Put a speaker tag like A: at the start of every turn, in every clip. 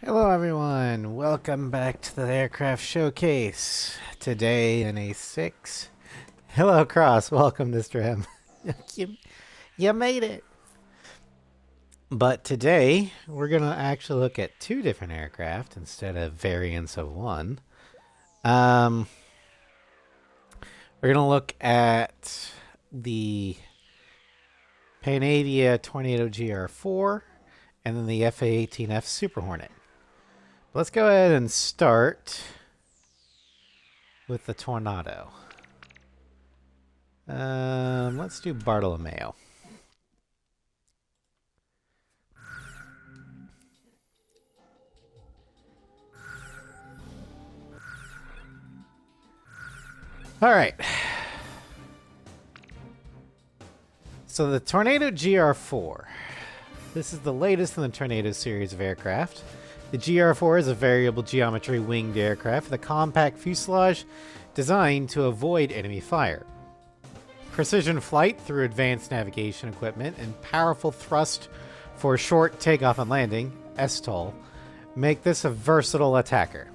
A: Hello everyone, welcome back to the aircraft showcase. Today in A6. Hello Cross, welcome Mr. M. you made it. But today we're going to actually look at two different aircraft instead of variants of one. We're going to look at the Panavia Tornado GR4 and then the FA-18F Super Hornet. Let's go ahead and start with the Tornado. Let's do Bartolomeo. All right. So the Tornado GR4. This is the latest in the Tornado series of aircraft. The GR4 is a variable geometry winged aircraft with a compact fuselage designed to avoid enemy fire. Precision flight through advanced navigation equipment and powerful thrust for short takeoff and landing, STOL, make this a versatile attacker.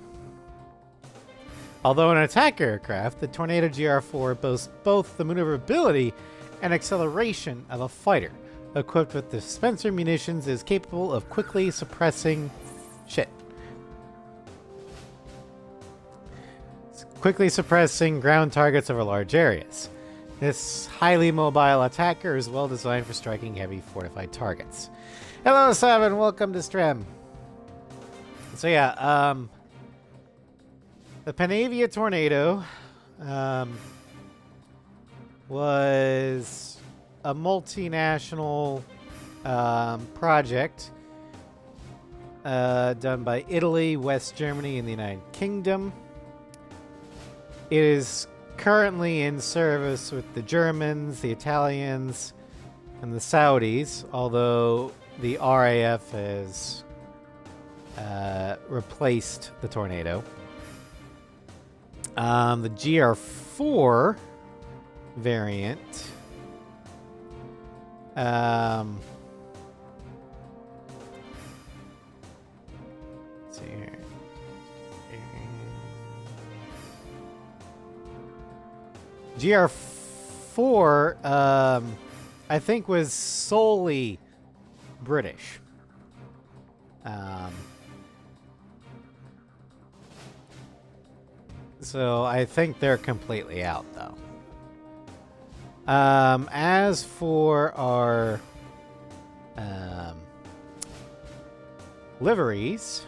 A: Although an attack aircraft, the Tornado GR4 boasts both the maneuverability and acceleration of a fighter. Equipped with dispenser munitions, is capable of quickly suppressing ground targets over large areas. This highly mobile attacker is well designed for striking heavy fortified targets. Hello, Seven. Welcome to Strem. So yeah, the Panavia Tornado was a multinational project done by Italy, West Germany, and the United Kingdom. It is currently in service with the Germans, the Italians, and the Saudis, although the RAF has replaced the Tornado. The GR4 variant let's see here. GR4 I think was solely British. So I think they're completely out though. As for our liveries,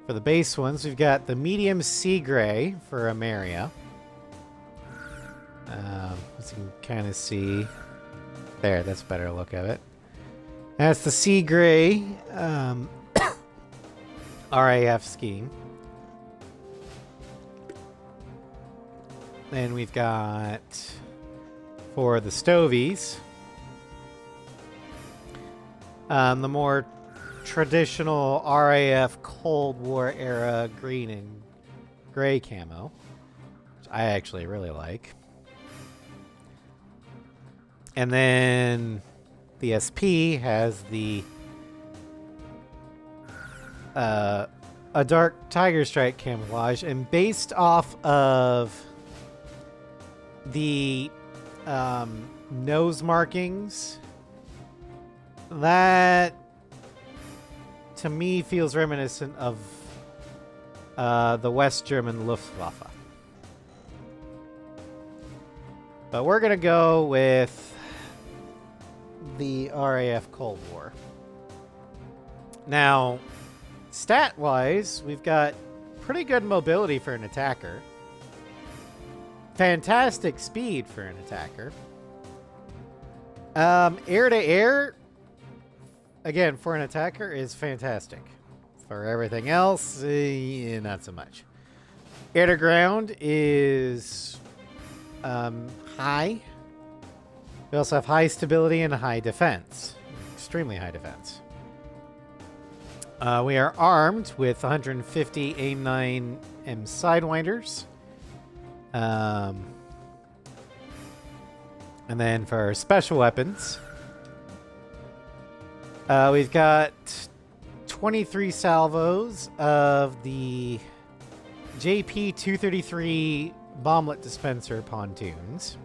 A: for the base ones, we've got the medium sea gray for Ameria. As you can kind of see there, that's a better look of it. That's the sea gray RAF scheme. Then we've got, for the Stovies, the more traditional RAF Cold War era green and gray camo, which I actually really like. And then the SP has the a dark tiger stripe camouflage, and based off of the nose markings, that to me feels reminiscent of the West German Luftwaffe. But we're going to go with the RAF Cold War. Now, stat-wise, we've got pretty good mobility for an attacker. Fantastic speed for an attacker. Air-to-air, again, for an attacker, is fantastic. For everything else, not so much. Air-to-ground is high. We also have high stability and high defense. Extremely high defense. We are armed with 150 AIM-9M Sidewinders. And then for special weapons, we've got 23 salvos of the JP-233 bomblet dispenser pontoons.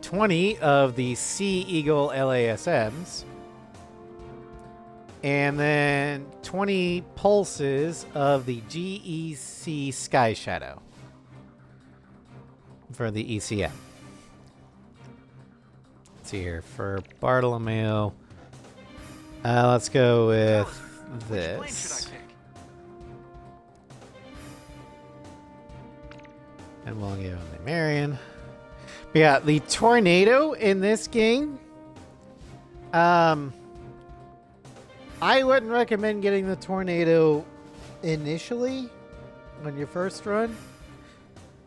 A: 20 of the Sea Eagle LASMs. And then 20 pulses of the GEC Sky Shadow for the ECM. Let's see here for Bartolomeo. Let's go with this. And we'll give him the Marion. But yeah, the Tornado in this game. I wouldn't recommend getting the Tornado initially on your first run.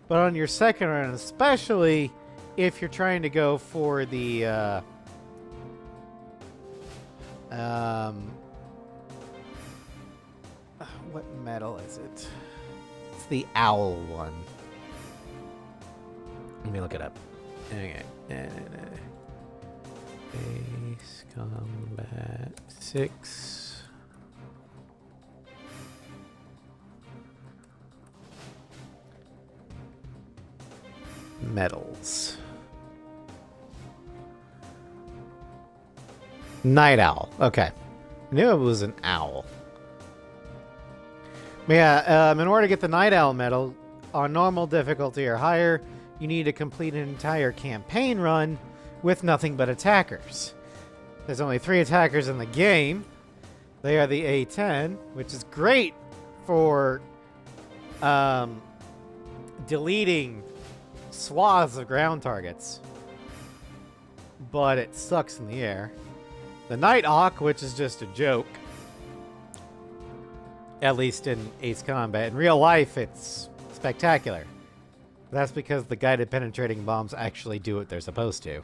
A: But on your second run, especially if you're trying to go for the what metal is it? It's the Owl one. Let me look it up. Okay. Base Combat 6. Metals. Night Owl. Okay. I knew it was an owl. But yeah, in order to get the Night Owl medal, on normal difficulty or higher, you need to complete an entire campaign run with nothing but attackers. There's only 3 attackers in the game. They are the A10, which is great for deleting swaths of ground targets, but it sucks in the air. The Nighthawk, which is just a joke, at least in Ace Combat. In real life, it's spectacular. That's because the guided penetrating bombs actually do what they're supposed to.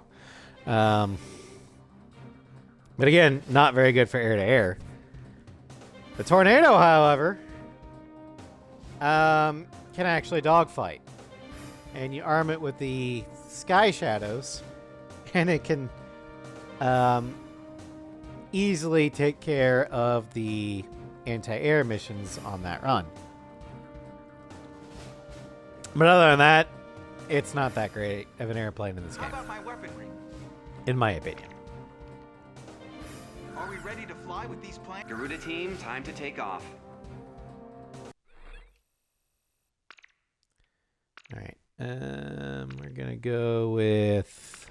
A: But again, not very good for air-to-air. The Tornado, however, can actually dogfight. And you arm it with the Sky Shadows, and it can easily take care of the anti-air missions on that run. But other than that, it's not that great of an airplane in this game.
B: How about my weaponry?
A: In my opinion.
B: Are we ready to fly with these planes?
C: Garuda team, time to take off.
A: All right. We're gonna go with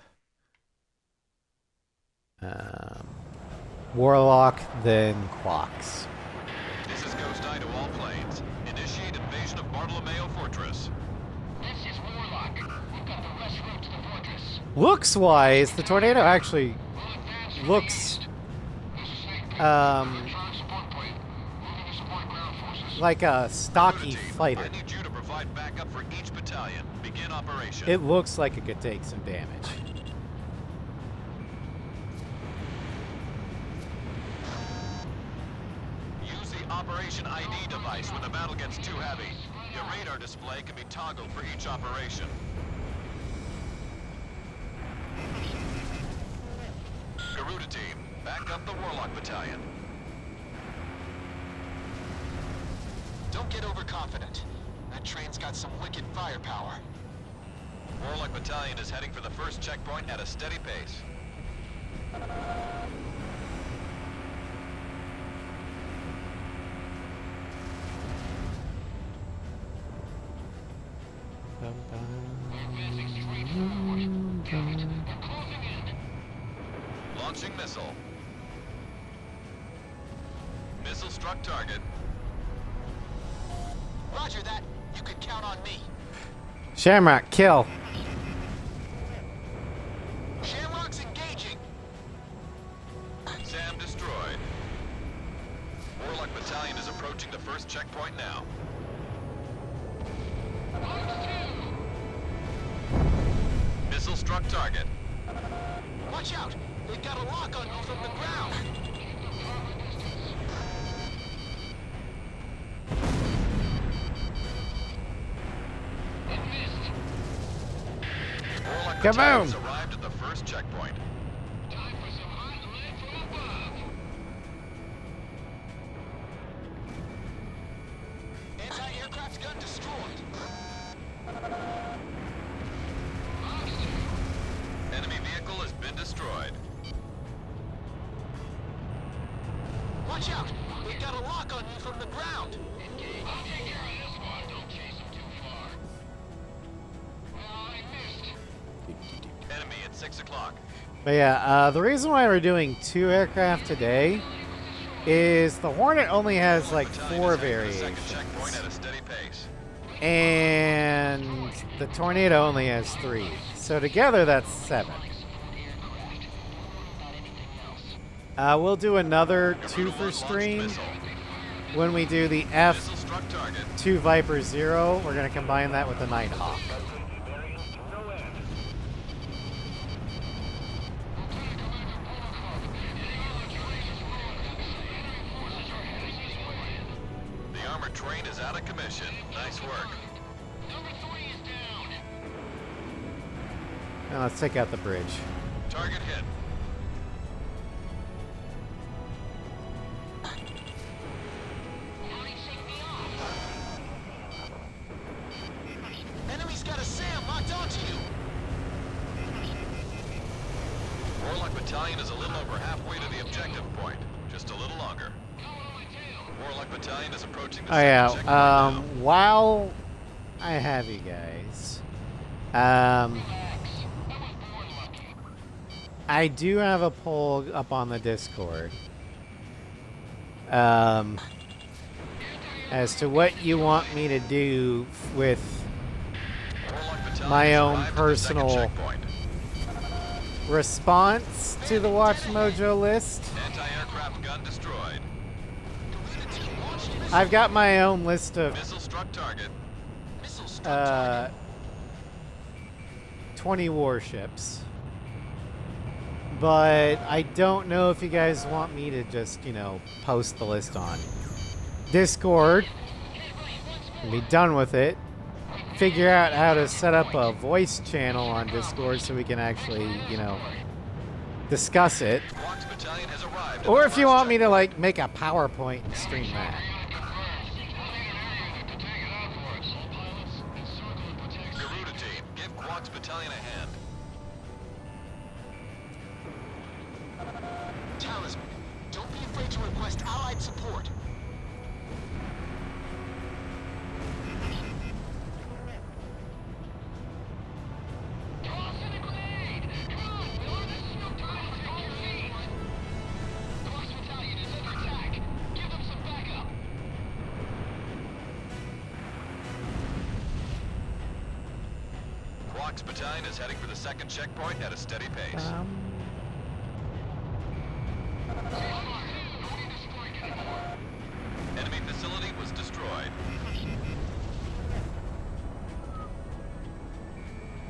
A: Warlock, then Quox.
D: This is Ghost Eye to all planes. Initiate invasion of Bartolomeo Fortress.
E: This is Warlock. We've got the west road to the fortress.
A: Looks-wise, the Tornado actually
E: We'll advance
A: looks
E: This is Snake Pit. Trying support point. Moving to support ground forces.
A: like a stocky
D: Garuda team,
A: fighter.
D: I need you to provide backup for each battalion. Begin operation.
A: It looks like it could take some damage.
D: Use the Operation ID device when the battle gets too heavy. Your radar display can be toggled for each operation. Garuda team, back up the Warlock battalion.
B: Don't get overconfident. That train's got some wicked firepower.
D: Warlock battalion is heading for the first checkpoint at a steady pace.
E: We're advancing straight forward. Got it. We're closing in.
D: Launching missile. Missile struck target.
B: Roger that. You can count on me.
A: Shamrock, kill.
B: Shamrock's engaging.
D: SAM destroyed. Warlock battalion is approaching the first checkpoint now. Missile struck target.
B: Watch out. They got a lock on you from the ground.
E: It missed.
D: Warlock
A: Kaboom!
D: battalions arrived at the first checkpoint.
E: Time for some hot lead from
B: Watch out! They've got a lock on you from the ground!
E: I'll take care of this one. Don't chase him too far. I missed.
D: Enemy at 6 o'clock.
A: But yeah, the reason why we're doing 2 aircraft today is the Hornet only has like 4 variations,
D: Checkpoint at a steady pace.
A: and the Tornado only has 3. So together that's 7. We'll do another 2 for stream when we do the
D: Missile struck target.
A: F2 Viper 0. We're going to combine that with the Nighthawk.
D: The armored train is out of commission. Nice work.
E: Number 3 is down.
A: Now let's take out the bridge.
D: Target hit.
B: Enemy's got a SAM locked onto you!
D: Warlock Battalion is a little over halfway to the objective point. Just a little longer. Warlock Battalion is approaching the
A: Oh
D: second
A: yeah,
D: checkpoint now.
A: while I have you guys, I do have a poll up on the Discord as to what you want me to do with
D: Warlock Battalion
A: my
D: has
A: own
D: arrived at the second
A: personal
D: checkpoint.
A: response to the Watch Mojo list.
D: Anti-aircraft gun destroyed.
A: I've got my own list of
D: Missile struck target.
B: Missile struck target.
A: 20 warships. But I don't know if you guys want me to just, you know, post the list on Discord and be done with it. Figure out how to set up a voice channel on Discord so we can actually, you know, discuss it.
D: Quark's Battalion has arrived.
A: Or if you want me to, like, make a PowerPoint and stream that.
D: Garuda team, give Quark's Battalion a hand.
B: Talisman, don't be afraid to request allied support.
D: Quark's Battalion is heading for the second checkpoint at a steady pace. Enemy facility was destroyed.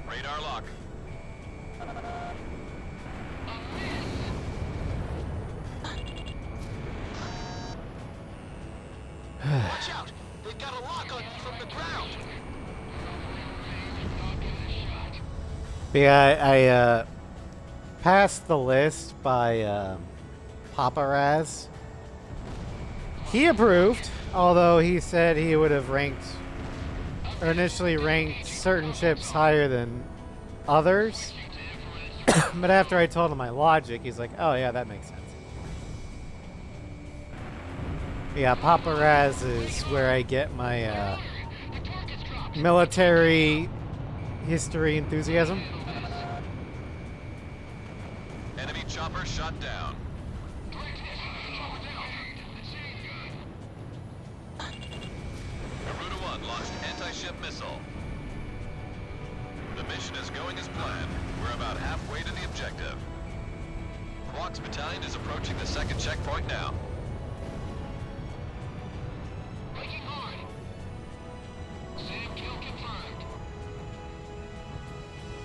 D: Radar lock.
B: Watch out! They've got a lock on you from the ground!
A: Yeah, I passed the list by Papa Raz. He approved, although he said he would have ranked, or initially ranked certain ships higher than others. But after I told him my logic, he's like, oh yeah, that makes sense. Yeah, Papa Raz is where I get my military history enthusiasm.
D: Enemy chopper shot down. Garuda 1 launched anti-ship missile. The mission is going as planned. We're about halfway to the objective. Quark's Battalion is approaching the second checkpoint now.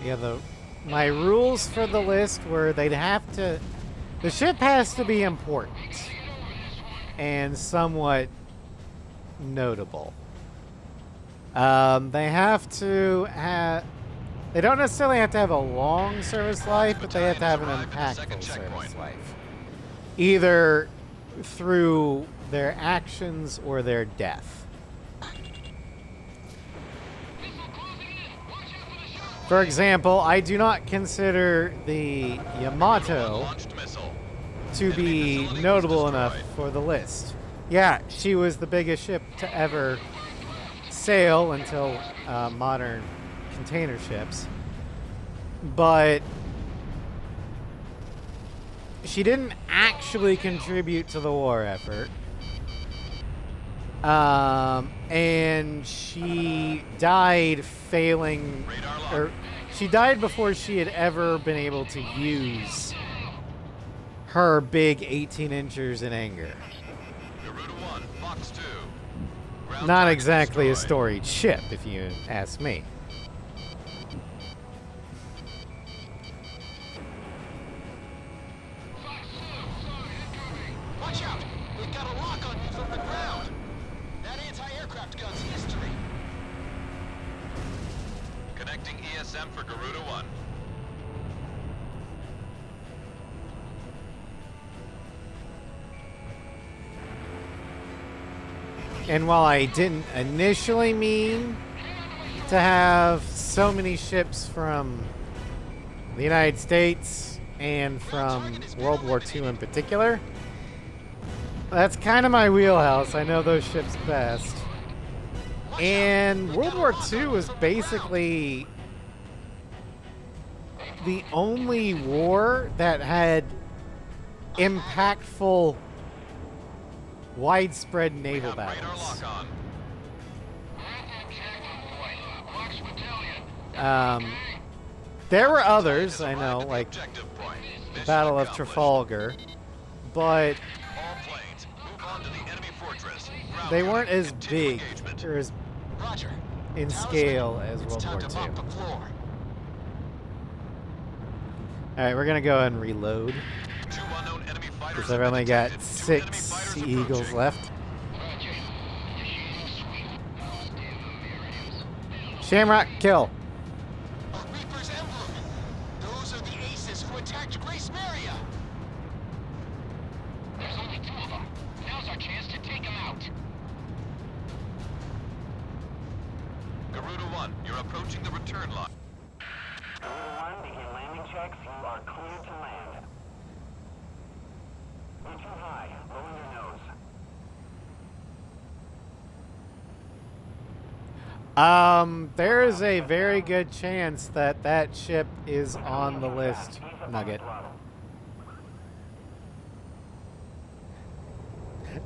A: Yeah, my rules for the list were the ship has to be important and somewhat notable. They don't necessarily have to have a long service life, but they have to have an impactful service life. Either through their actions or their death. For example, I do not consider the Yamato
D: Launched missile.
A: to be notable enough for the list. Yeah, she was the biggest ship to ever sail until modern container ships. But she didn't actually contribute to the war effort. And she died failing, or she died before she had ever been able to use her big 18 inchers in anger.
D: Garuda 1, Fox 2. Ground
A: Not
D: target
A: exactly a
D: destroyed.
A: storied ship, if you ask me.
B: Watch out! They've got a lock on you from the ground. That anti-aircraft gun's history.
D: Connecting ESM for Garuda 1.
A: And while I didn't initially mean to have so many ships from the United States and from World War II in particular, that's kind of my wheelhouse. I know those ships best. And World War II was basically the only war that had impactful, widespread naval
D: Radar
A: battles.
D: lock on.
A: There were others, I
D: Arrived
A: know,
D: at the
A: like
D: objective point.
A: the
D: Mission
A: Battle of
D: accomplished.
A: Trafalgar, but
D: All planes, move on to the enemy fortress. Ground
A: they
D: unit,
A: weren't as
D: continue
A: big
D: engagement.
A: or as
B: Roger.
A: in
B: Talisman,
A: scale as
B: it's
A: World
B: time
A: War
B: to
A: II.
B: mop the floor.
A: Alright, we're gonna go ahead and reload,
D: 2 unknown enemy fighters
A: because
D: have
A: I've
D: been
A: only got
D: detected. 2 enemy
A: 6
D: fighters
A: Sea Eagles
D: approaching.
A: left.
E: Roger. Initiating sweep. Standard areas.
A: Shamrock, kill.
B: A Reaper's emblem. Those are the aces who attacked Grace Maria.
E: There's only 2 of them. Now's our chance to take them out.
D: Garuda 1, you're approaching the return line.
F: Garuda 1, begin landing checks. You are clear to land. You're too high. Lower your nose.
A: There is a very good chance that that ship is on the list, Nugget.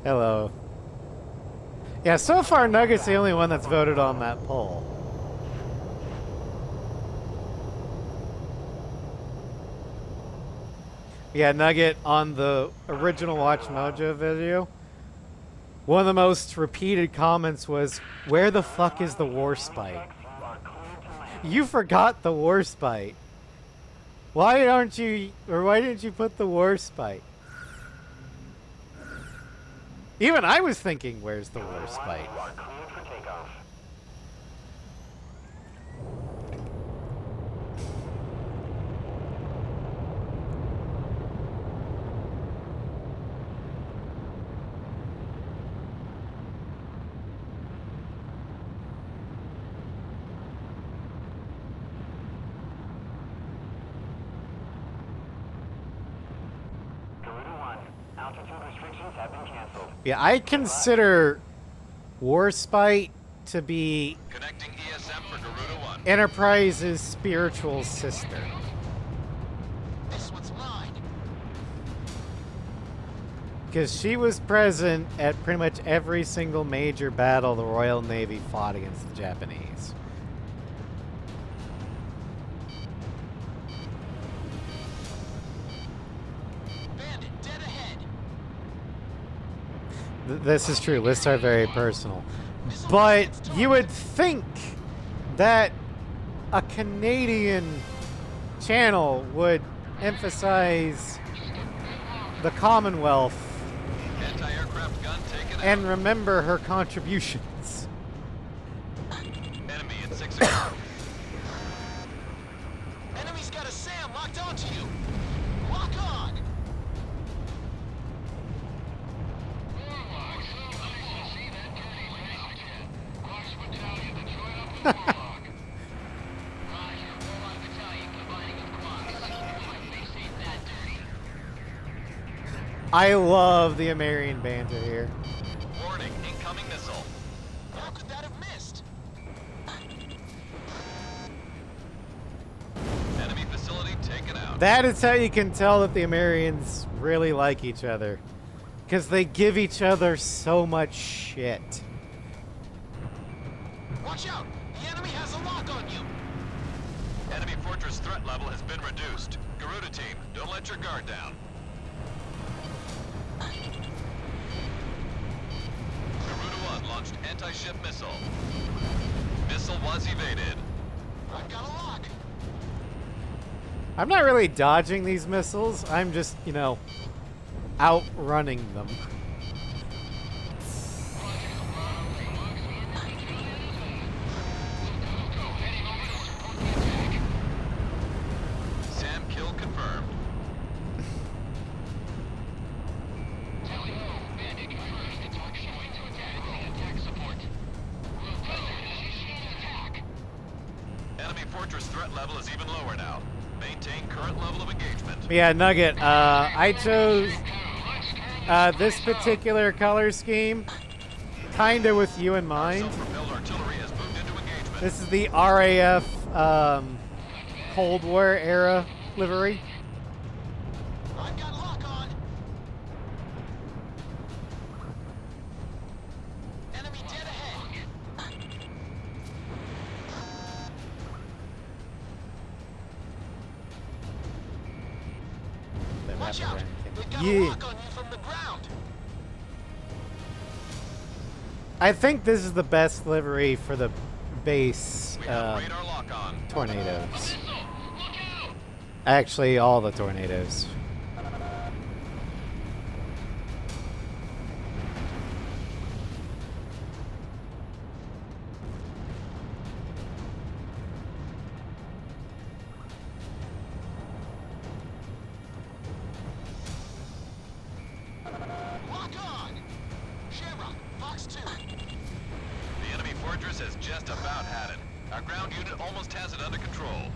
A: Hello. Yeah, so far Nugget's the only one that's voted on that poll. Yeah, Nugget, on the original Watch Mojo video, one of the most repeated comments was, "Where the fuck is the Warspite?"
F: You are clear to land.
A: You forgot the Warspite. Why didn't you put the Warspite? Even I was thinking, where's the Warspite?
F: You are cleared for takeoff. Garuda 1, altitude restrictions have been canceled.
A: Yeah, I consider Warspite to be
D: Connecting ESM for Garuda 1.
A: Enterprise's spiritual sister.
B: This one's mine.
A: Because she was present at pretty much every single major battle the Royal Navy fought against the Japanese.
B: Bandit, dead ahead.
A: This is true. Lists are very personal. But you would think that a Canadian channel would emphasize the Commonwealth
D: Anti-aircraft gun taken
A: and
D: out.
A: remember her contributions.
D: Enemy at 6 o'clock.
B: Enemy's got a SAM locked onto you. Lock on.
E: Warlock, so nice to see that dirty bastard. Watch Battalion, Detroit up the Warlock. Roger, Warlock Battalion combining with Quad. See how they save that dirty.
A: I love the American banter here.
D: Warning, incoming missile.
B: How could that have missed?
D: Enemy facility taken out.
A: That is how you can tell that the Americans really like each other. Because they give each other so much shit.
B: Watch out! The enemy has a lock on you!
D: Enemy fortress threat level has been reduced. Garuda team, don't let your guard down. Garuda 1 launched anti-ship missile. Missile was evaded.
B: I've got a lock!
A: I'm not really dodging these missiles. I'm just, you know, outrunning them.
D: Sam kill confirmed. Enemy fortress threat level is even lower now. Maintain current level of engagement.
A: Yeah, Nugget, I chose this particular color scheme kind of with you in mind.
D: Self-propelled artillery has moved into engagement.
A: This is the RAF Cold War era livery.
B: I've got lock on! Enemy dead ahead! Watch out! They've got a
A: Yeah.
B: lock on you from the ground!
A: I think this is the best livery for the base
D: We have radar lock on.
A: tornadoes. Actually, all the tornadoes.
B: Lock on! Shamrock, Fox 2.
D: The enemy fortress has just about had it. Our ground unit almost has it under control.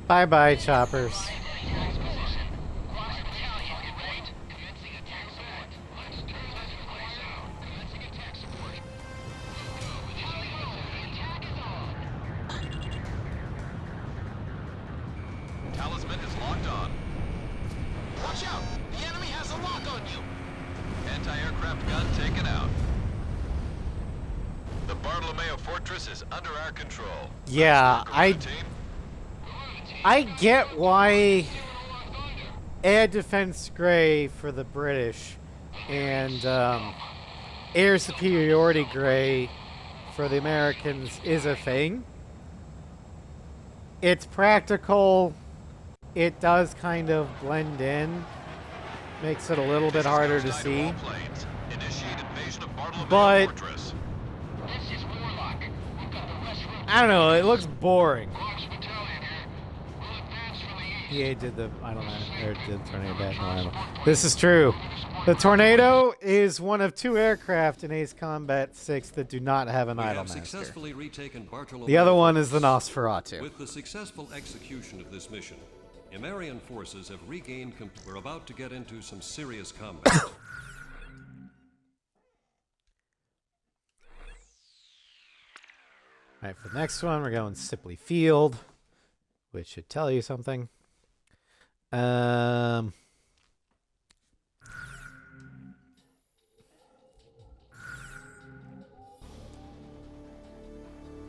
A: Bye-bye, choppers.
D: Talisman is locked on.
B: Watch out! The enemy has a lock on you!
D: Anti-aircraft gun taken out. The Bartolomeo Fortress is under our control.
A: Yeah,
D: Garuda team,
A: I get why air defense gray for the British and air superiority gray for the Americans is a thing. It's practical. It does kind of blend in. Makes it a little bit harder to see.
D: all planes. Initiate invasion of Bartolomeo
A: But-
D: Fortress.
E: This is Warlock. We've got the rest room.
A: I don't know. It looks boring.
E: Fox Battalion here. We'll advance from the east.
A: EA did the, I don't know, or did the tornado back. No, I don't know. This is true. The Tornado is one of 2 aircraft in Ace Combat 6 that do not have an
G: We
A: idle
G: have
A: master.
G: successfully retaken Bartolomeo.
A: The other one is the Nosferatu.
G: With the successful execution of this mission, Imarian forces have regained. We're about to get into some serious combat.
A: Alright, for the next one, we're going Sipley Field, which should tell you something.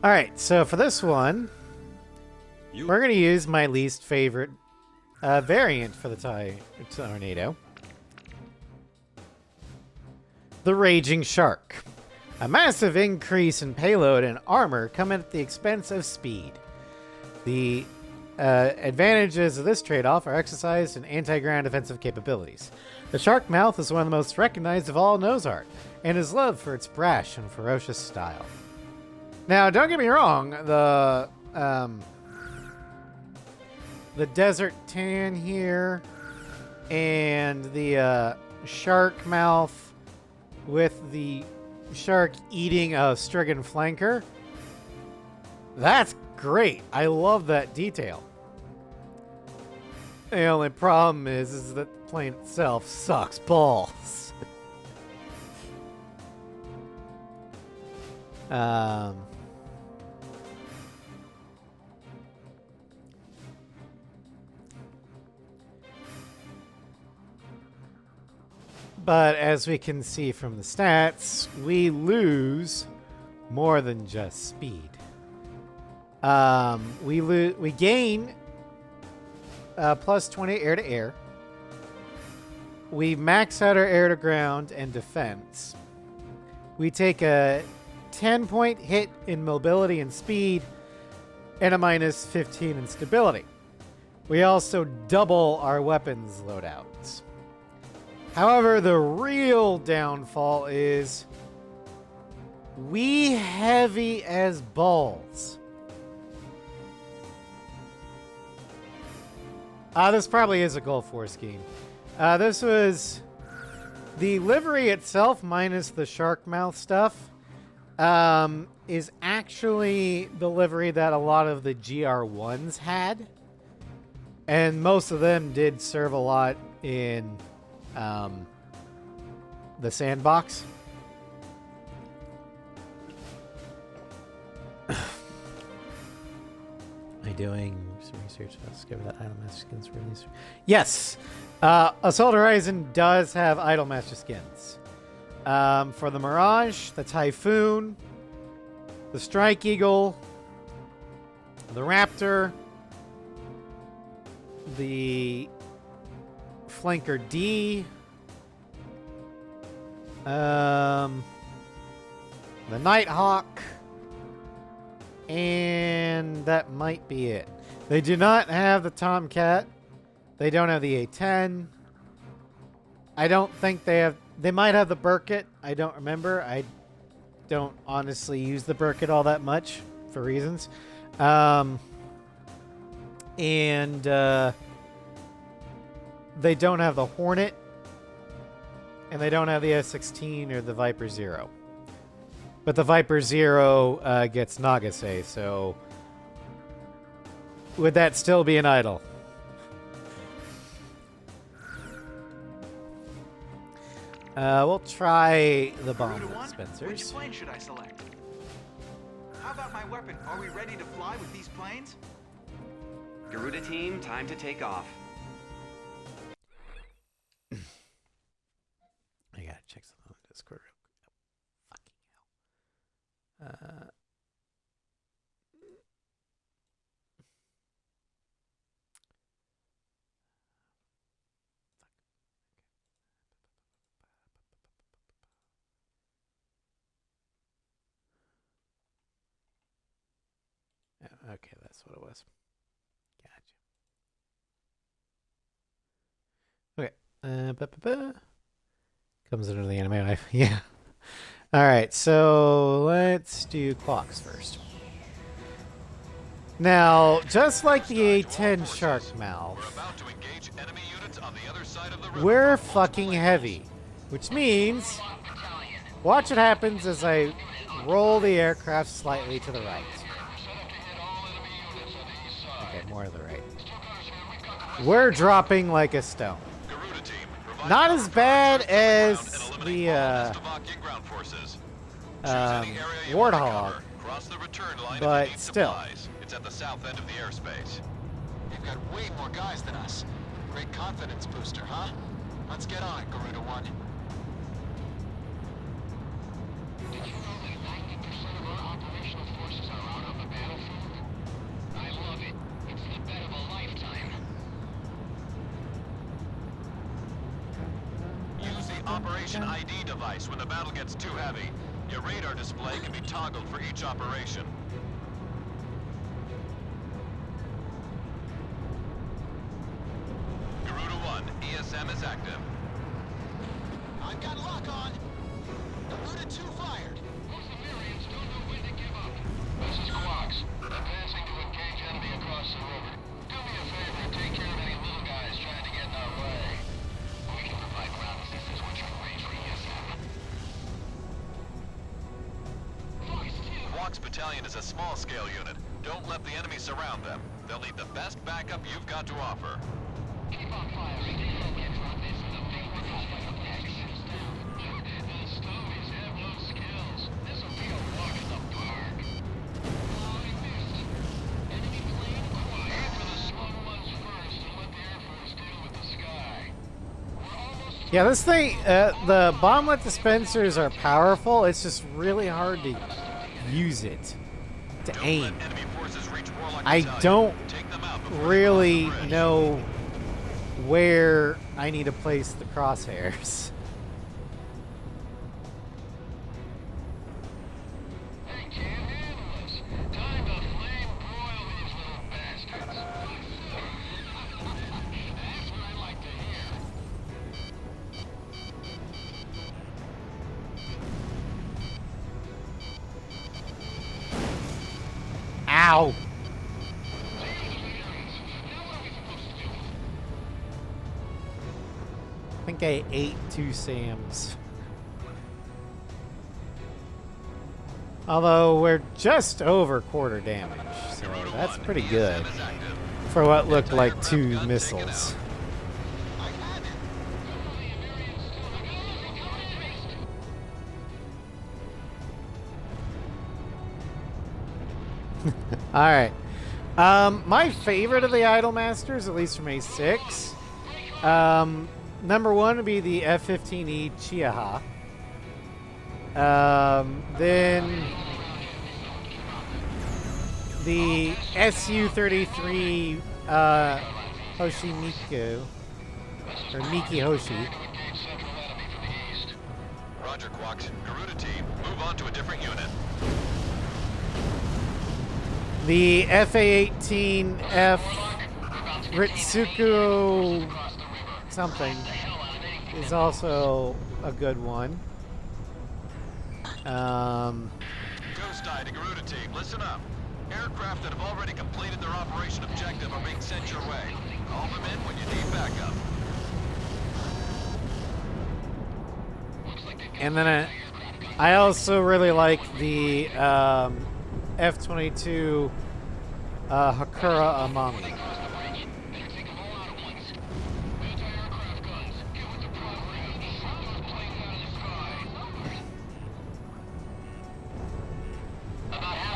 A: Alright, so for this one,
G: You-
A: we're going to use my least favorite variant for the Tornado. The Raging Shark. A massive increase in payload and armor come at the expense of speed. The advantages of this trade-off are exercised in anti-ground defensive capabilities. The shark mouth is one of the most recognized of all nose art, and is loved for its brash and ferocious style. Now, don't get me wrong, the desert tan here and the shark mouth with the shark eating a strigan flanker. That's great. I love that detail. The only problem is that the plane itself sucks balls. But as we can see from the stats, we lose more than just speed. We gain plus 20 air to air. We max out our air to ground and defense. We take a 10-point hit in mobility and speed and a minus 15 in stability. We also double our weapons loadouts. However, the real downfall is we heavy as balls. This probably is a Gulf War scheme. This was the livery itself minus the shark mouth stuff is actually the livery that a lot of the GR1s had. And most of them did serve a lot in the sandbox. Am I doing some research to discover that Idolmaster skins for release? Yes! Assault Horizon does have Idolmaster skins. For the Mirage, the Typhoon, the Strike Eagle, the Raptor, the Flanker D, the Nighthawk, and that might be it. They do not have the Tomcat. They don't have the A-10. I don't think they have... They might have the Burkett. I don't remember. I don't honestly use the Burkett all that much for reasons. They don't have the Hornet. And they don't have the S-16 or the Viper Zero. But the Viper Zero gets Nagase, so... Would that still be an idol? We'll try the bomb dispensers.
H: Which plane should I select? How about my weapon? Are we ready to fly with these planes?
C: Garuda team, time to take off.
A: I gotta check something on Discord. Fucking hell. Okay, that's what it was. Gotcha. Okay. Comes under the anime life. Yeah. All right, so let's do clocks first. Now, just like the A-10 Shark Mouth, we're fucking heavy, which means watch what happens as I roll the aircraft slightly to the right. Okay, more to the right. We're dropping like a stone. Not as bad as the Warthog, but still.
D: It's at the south end of the airspace.
B: They've got way more guys than us. Great confidence booster, huh? Let's get on it, Garuda One.
E: Did you know that 90% of our operational forces are out on the battlefield? I love it. It's the bet of a lifetime.
D: Use the Operation ID device when the battle gets too heavy. Your radar display can be toggled for each operation. Garuda 1, ESM is active.
B: I've got lock on. Garuda 2 fired.
E: Luciferians don't know when to give up. This is Quox. Advancing to engage enemy across the river. Do me a favor.
D: Battalion is a small-scale unit. Don't let the enemy surround them. They'll need the best backup you've got to offer.
E: Keep on firing. Can't drop this in the big one up next. The Stowies have no skills. This'll be a walk in the park. Oh, I missed. Enemy plane quiet for the small ones first and let the Air Force deal with the sky. We're almost
A: Yeah, this thing, the bomblet dispensers are powerful. It's just really hard to use it, to
D: Don't
A: aim.
D: let enemy forces reach Warlock
A: I
D: Battalion.
A: don't
D: Take them out before they
A: really
D: cross the bridge.
A: know where I need to place the crosshairs.
E: They can't handle us. Time to flame broil these little bastards. That's what I like to hear.
A: Ow! I think I ate 2 Sams. Although we're just over quarter damage, so that's pretty good for what looked like 2 missiles. Alright. My favorite of the Idol Masters, at least from A6, number 1 would be the F-15E Chiaha. Then the Su-33 Hoshimiku, or Miki Hoshi.
D: Roger, Quax. Garuda team, move on to a different unit.
A: The FA-18F Ritsuku something is also a good one.
D: Ghost Eye to Garuda team, listen up. Aircraft that have already completed their operation objective are being sent your way. Call them in when you need backup.
A: And then I also really like the F-22 Hakura Amami.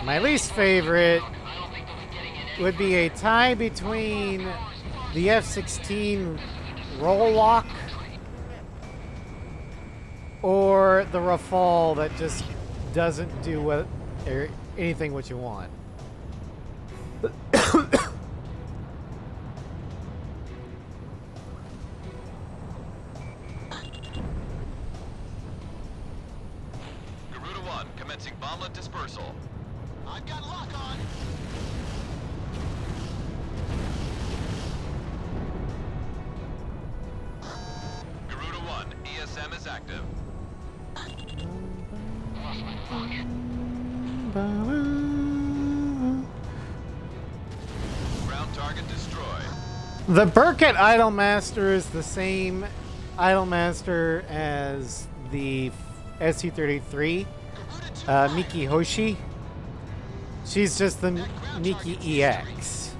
A: My least favorite would be a tie between the F-16 Roll-Lock or the Rafale that just doesn't do what or anything what you want.
D: Garuda 1, commencing bomblet dispersal.
B: I've got lock on.
D: Garuda 1, ESM is active. Ground target destroyed.
A: The Burkett Idolmaster is the same Idolmaster as the Su-33, Miki Hoshi. She's just the Miki EX.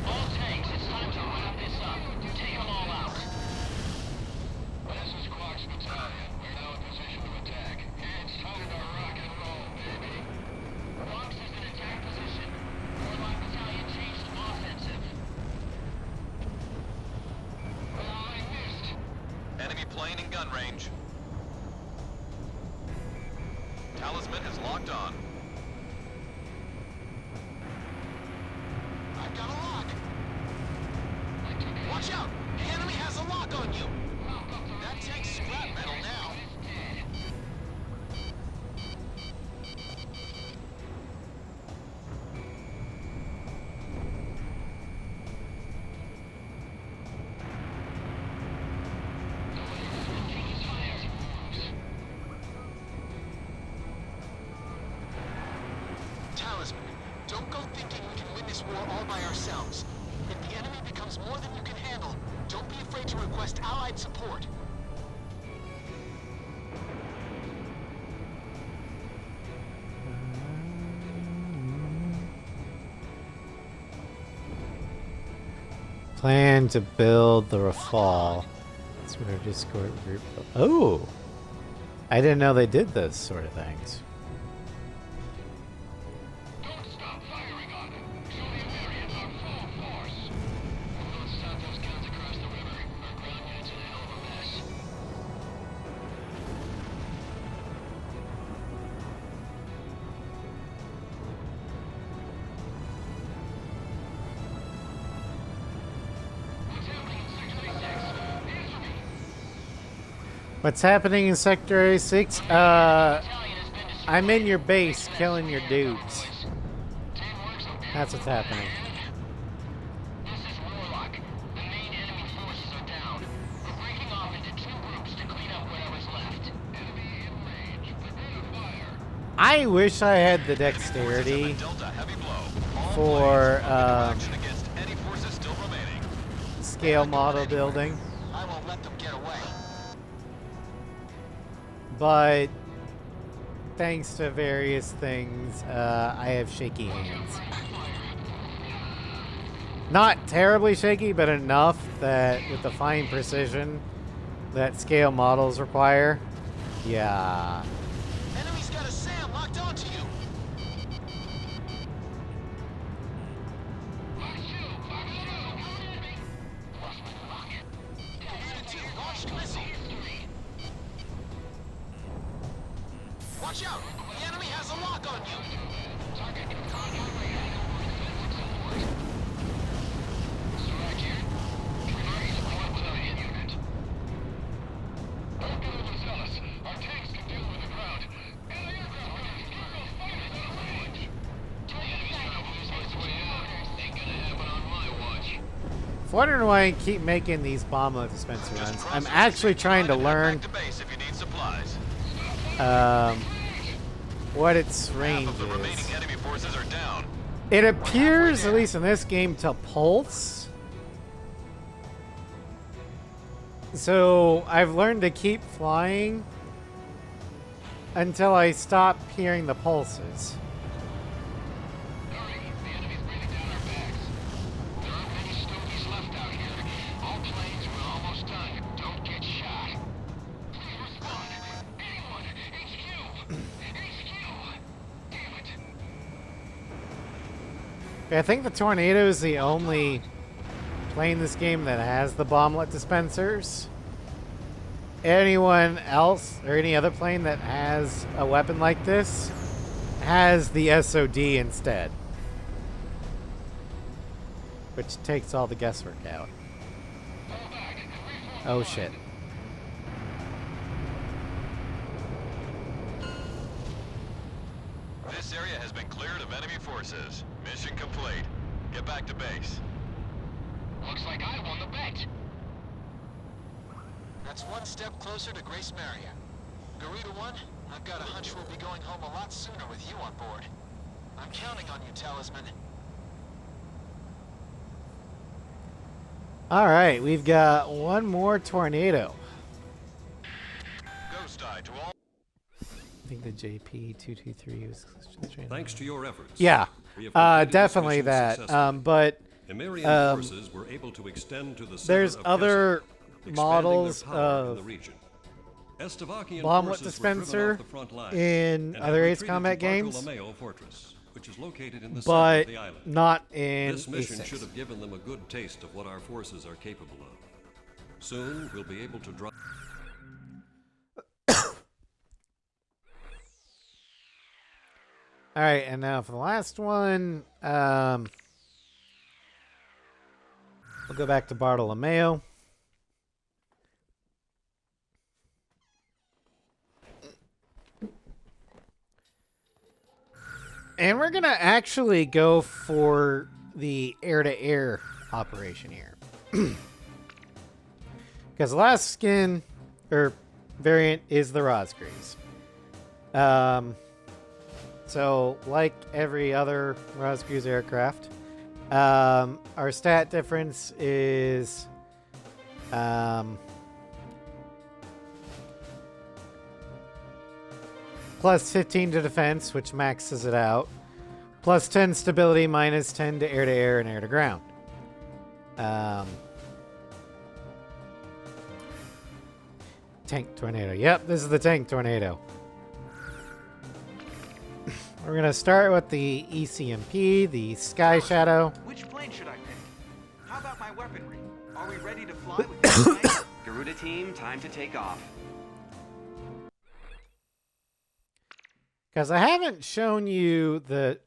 E: All tanks, it's time to wrap this up. Take them all out. This is Quax Battalion. We're now in position to attack. It's time to rock and roll, baby. Quax is in attack position. Warlock Battalion changed to offensive. Oh, I missed.
D: Enemy plane in gun range. Talisman is locked on.
B: I've got a lock. Watch out! The enemy has a lock on you. That tank's scrap metal now. Talisman, don't go thinking we can win this war all by ourselves. If the enemy becomes more than you can handle, don't be afraid to request allied support.
A: Plan to build the Rafale. That's what our Discord group. Oh! I didn't know they did those sort of things.
E: Don't stop firing on them. Show the Americans our full force. If we don't stop those guns across the river, our ground unit's in a hell of a mess. What's happening in Sector 86? Answer me.
A: What's happening in Sector A6? I'm in your base killing your dudes. That's what's happening.
E: This is Warlock. The main enemy forces are down. We're breaking off into 2 groups to clean up whatever's left. Enemy in range. Prepare to fire.
A: I wish I had the dexterity
D: Delta heavy blow. All
A: for
D: action against any forces still remaining.
A: scale model building,
B: I won't let them get away.
A: but thanks to various things, I have shaky hands. Not terribly shaky, but enough that with the fine precision that scale models require, yeah.
B: Enemy's got a SAM locked onto you. Unit 2, launched missile. Watch out! The enemy has a lock on you.
E: Don't get overzealous. Our tanks can deal with the ground. And the aircraft gunners keep those fighters out of range. The enemy's trying to lose his way out. Ain't gonna happen on my watch.
A: Wondering why I keep making these bomb dispenser runs. I'm actually trying to learn
D: Back to base if you need supplies.
A: what its range
D: Half of the remaining
A: is.
D: enemy forces are down.
A: It appears, at least in this game, to pulse. So I've learned to keep flying until I stop hearing the pulses.
E: Hurry, the enemy's breathing down our backs. There aren't many stogies left out here. All planes, we're almost done. Don't get shot. Please respond. Anyone! HQ! HQ! Damn it!
A: I think the Tornado is the only plane in this game that has the bomblet dispensers. Anyone else or any other plane that has a weapon like this has the SOD instead, which takes all the guesswork out. Oh shit.
D: This area has been cleared of enemy forces. Mission complete. Get back to base.
E: Looks like I won the bet.
B: That's one step closer to Grace Maria. Garuda 1, I've got a hunch we'll be going home a lot sooner with you on board. I'm counting on you, Talisman.
A: Alright, we've got one more Tornado.
D: Ghost Eye to all.
A: I think the JP223 was
G: Thanks to your efforts.
A: Yeah,
G: we have completed this
A: definitely
G: mission
A: that.
G: successfully.
A: But
G: Emerian forces were able to extend to the center
A: there's
G: of
A: other
G: Keswick, expanding
A: models
G: their power in
A: of
G: the region. Estevakian
A: bomblet
G: forces were
A: dispenser
G: driven off the front line
A: in
G: and
A: other
G: have
A: Ace
G: retreated
A: Combat
G: to Barco
A: games,
G: Lameo Fortress, which is located in the center
A: but
G: of the island.
A: not in
G: This mission
A: A6.
G: should have given them a good taste of what our forces are capable of. Soon, we'll be able to drop.
A: All right, and now for the last one, we'll go back to Bartolomeo. And we're going to actually go for the air-to-air operation here. Because the last skin, or variant, is the Rosgreaves. So, like every other Rosgreaves aircraft, our stat difference is plus 15 to defense, which maxes it out. Plus 10 stability, minus 10 to air-to-air and air-to-ground. Tank tornado. Yep, this is the tank tornado. We're gonna start with the ECMP, the Sky Shadow.
H: Which plane should I pick? How about my weaponry? Are we ready to fly with these planes?
C: Garuda team, time to take off.
A: Because I haven't shown you the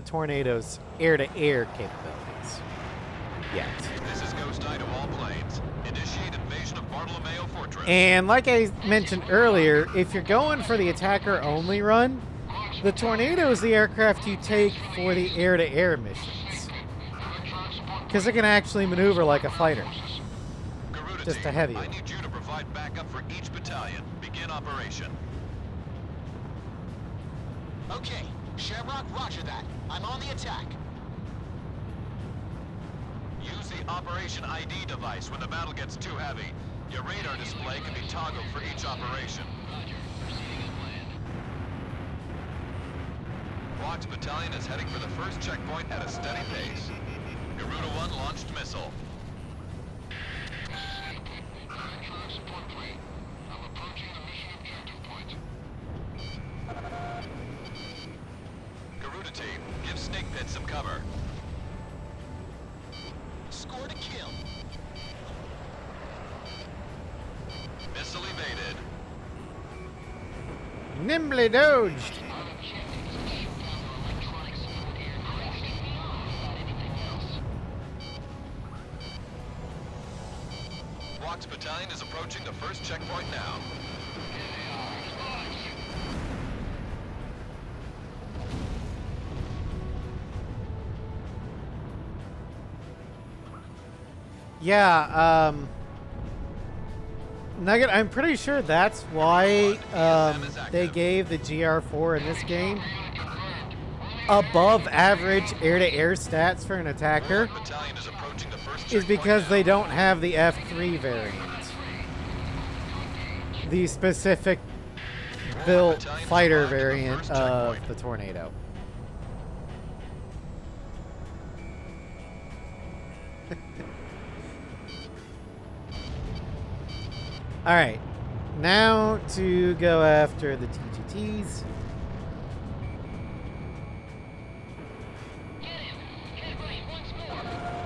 A: tornado's air-to-air capabilities yet.
D: This is Ghost Eye to all planes. Initiate invasion of Bartolomeo Fortress.
A: And like I mentioned earlier, if you're going for the attacker-only run, the Tornado is the aircraft you take for the air-to-air missions. Because it can actually maneuver like a fighter.
D: Garuda
A: Just
D: team,
A: a heavy
D: I
A: one.
D: need you to provide backup for each battalion. Begin operation.
B: Okay, Shamrock, roger that. I'm on the attack.
D: Use the Operation ID device when the battle gets too heavy. Your radar display can be toggled for each operation. Fox Battalion is heading for the first checkpoint at a steady pace. Garuda 1 launched missile. Garuda team, give Snake Pit some cover.
B: Scored a kill.
D: Missile evaded.
A: Nimbly dodged.
D: Fox Battalion is approaching the first checkpoint now.
A: Yeah, Nugget, I'm pretty sure that's why they gave the GR4 in this game above average air-to-air stats for an attacker,
D: Battalion is approaching the first
A: is
D: checkpoint
A: because
D: now.
A: they don't have the F3 variant. The specific built fighter variant of the Tornado. Alright, now to go after the TGTs.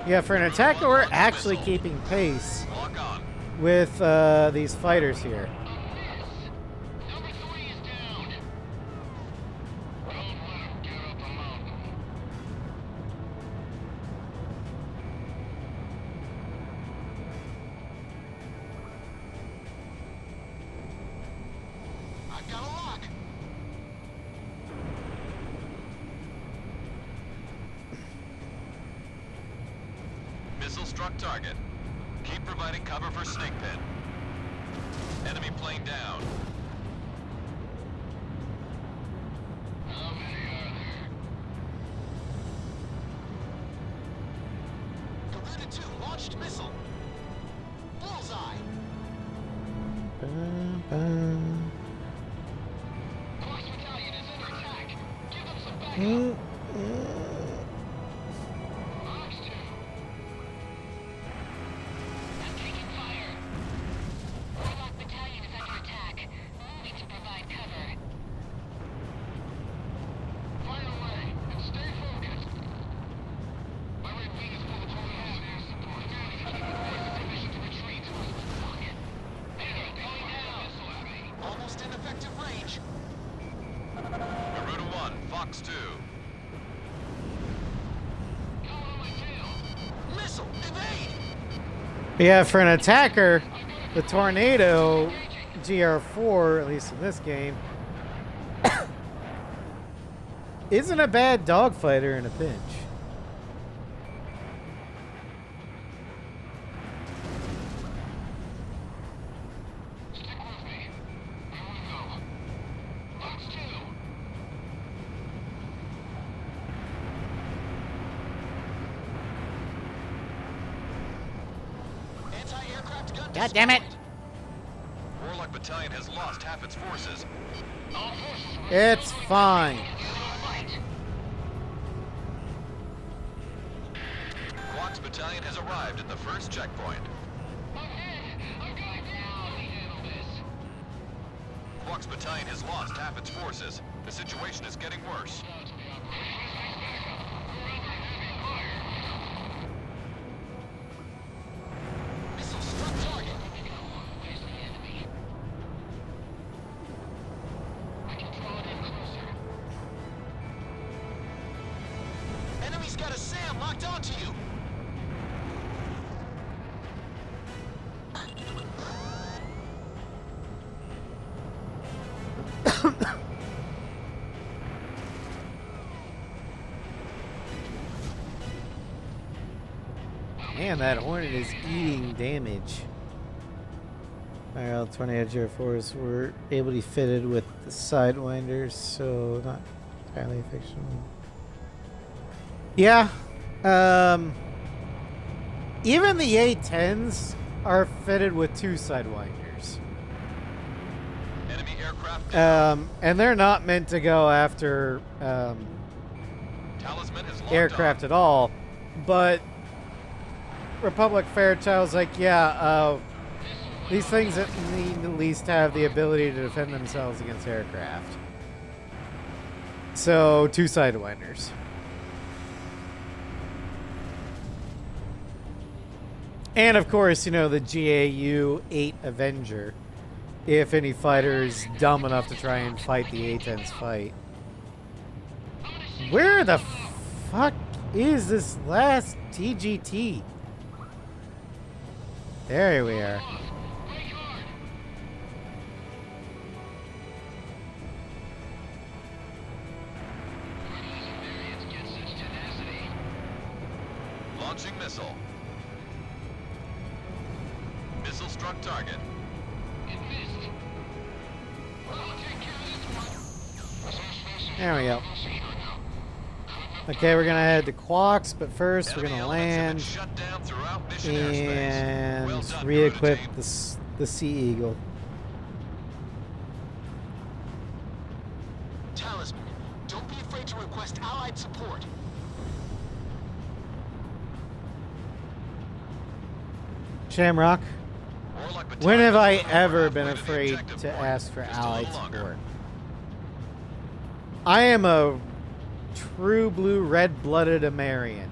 A: Yeah, for an attacker, we're actually keeping pace
D: Lock on.
A: with these fighters here.
E: Number 3 is down. Don't let him get up the mountain.
B: I've got a lock.
D: Missile struck target. Keep providing cover for Snake Pit. Enemy plane down.
E: How many are there?
B: Garuda 2 launched missile. Bullseye.
E: Fox Battalion is under attack. Give them some backup. Fox 2. I'm taking fire. Warlock Battalion is under attack. Moving to provide cover. Fire away and stay focused. My right wing is full of tornadoes. Air support. Permission to retreat. Fuck. There, going down.
B: Almost in effective range.
D: Garuda 1, Fox 2.
E: Going on my tail.
B: Missile, evade.
A: Yeah, for an attacker, the Tornado GR4, at least in this game, isn't a bad dogfighter in a pinch.
E: Stick with me. Here we go. Fox 2.
B: Anti-aircraft gun.
A: God damn it!
D: Warlock Battalion has lost half its forces.
E: All forces are
A: It's fine.
E: fight.
D: Quad Fox Battalion has arrived at the first checkpoint.
E: I'm going down. We handle this.
D: Fox Battalion has lost half its forces. The situation is getting worse.
B: Missile struck target.
E: Where's the enemy? I can draw it in closer.
B: Enemy's got a SAM locked onto you.
A: Man, that Hornet is eating damage. Alright, Tornado GR4s were able to be fitted with the Sidewinders, so not entirely fictional. Yeah. Even the A-10s are fitted with 2 Sidewinders.
D: Enemy aircraft.
A: And they're not meant to go after
D: Talisman has locked
A: aircraft
D: on.
A: at all, but Republic Fairchild's like, yeah, these things that need at least have the ability to defend themselves against aircraft. So, 2 Sidewinders. And of course, you know, the GAU 8 Avenger, if any fighter is dumb enough to try and fight the A-10's fight. Where the fuck is this last TGT? There we are.
D: Launching missile. Missile struck target.
E: It missed. Well, I'll take care of this one.
A: There we go. Okay, we're gonna head to Quox, but first we're
D: Enemy
A: gonna
D: elements have been
A: land
D: shut down throughout mission airspace.
A: and
D: Well done,
A: re-equip
D: Garuda team.
A: the Sea Eagle.
B: Talisman, don't be afraid to request allied support.
A: Shamrock,
D: Warlock
A: when
D: Battalion
A: have I
D: is on the
A: ever
D: halfway
A: been
D: to the
A: afraid
D: objective
A: to
D: point.
A: ask for
D: Just a
A: allied
D: little longer.
A: support? I am a true blue red-blooded American.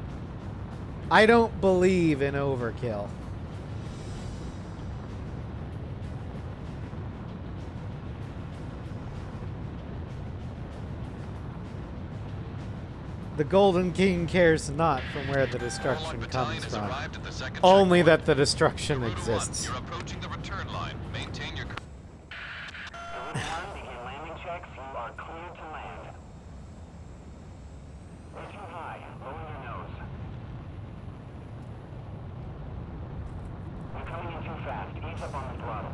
A: I don't believe in overkill. The Golden King cares not from where the destruction
D: Warlock
A: comes
D: Battalion has
A: from.
D: arrived at the second
A: Only
D: checkpoint.
A: that the destruction
D: Garuda 1,
A: exists.
D: You're approaching the return line. Maintain your.
F: Garuda 1, begin landing checks. You are cleared to land. You're too high. Lower your nose. You're coming in too fast. Ease up on the throttle.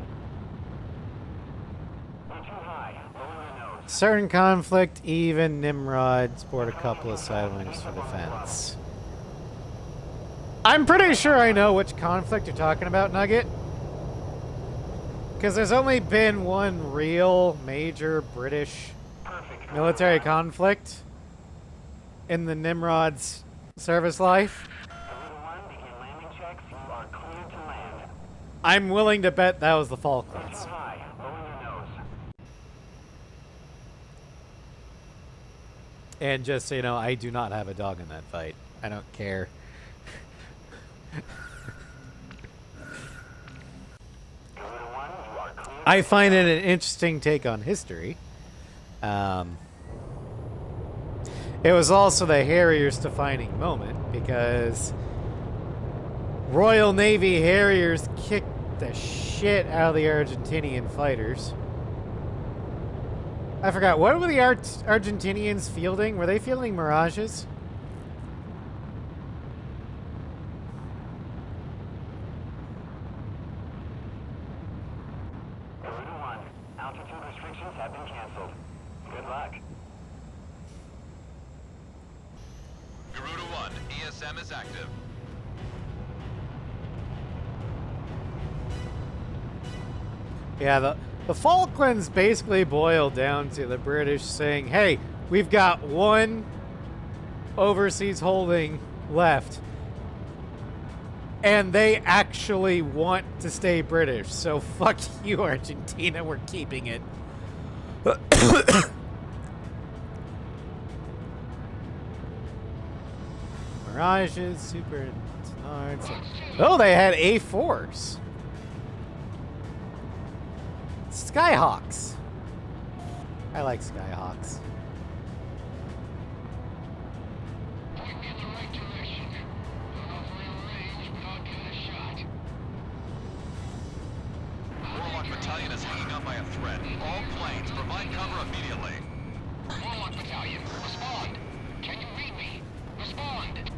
F: You're too high. Lower your nose.
A: Certain conflict, even Nimrod sport a couple of Sidewinders for defense. I'm pretty sure I know which conflict you're talking about, Nugget. Because there's only been one real major British
F: Perfect.
A: military conflict in the Nimrod's service life.
F: Garuda 1, begin landing checks. You are cleared to land.
A: I'm willing to bet that was the
F: You're
A: Falklands.
F: too high. Lower your nose.
A: And just so you know, I do not have a dog in that fight. I don't care.
F: Garuda 1, you are cleared.
A: I find it an interesting take on history. It was also the Harriers' defining moment because Royal Navy Harriers kicked the shit out of the Argentinian fighters. I forgot, what were the Argentinians fielding? Were they fielding Mirages?
F: Garuda 1, altitude restrictions have been canceled. Good luck.
D: Garuda 1, ESM is active.
A: Yeah, the Falklands basically boiled down to the British saying, hey, we've got one overseas holding left. And they actually want to stay British. So fuck you, Argentina. We're keeping it. Mirages, Super Nards. Oh, they had A4s. Skyhawks. I like Skyhawks.
E: Point me in the right direction. Don't know if we're in range, but I'll give it a shot.
D: Warlock Battalion is hanging on by a thread. All planes, provide cover immediately.
E: Warlock Battalion, respond. Can you read me? Respond.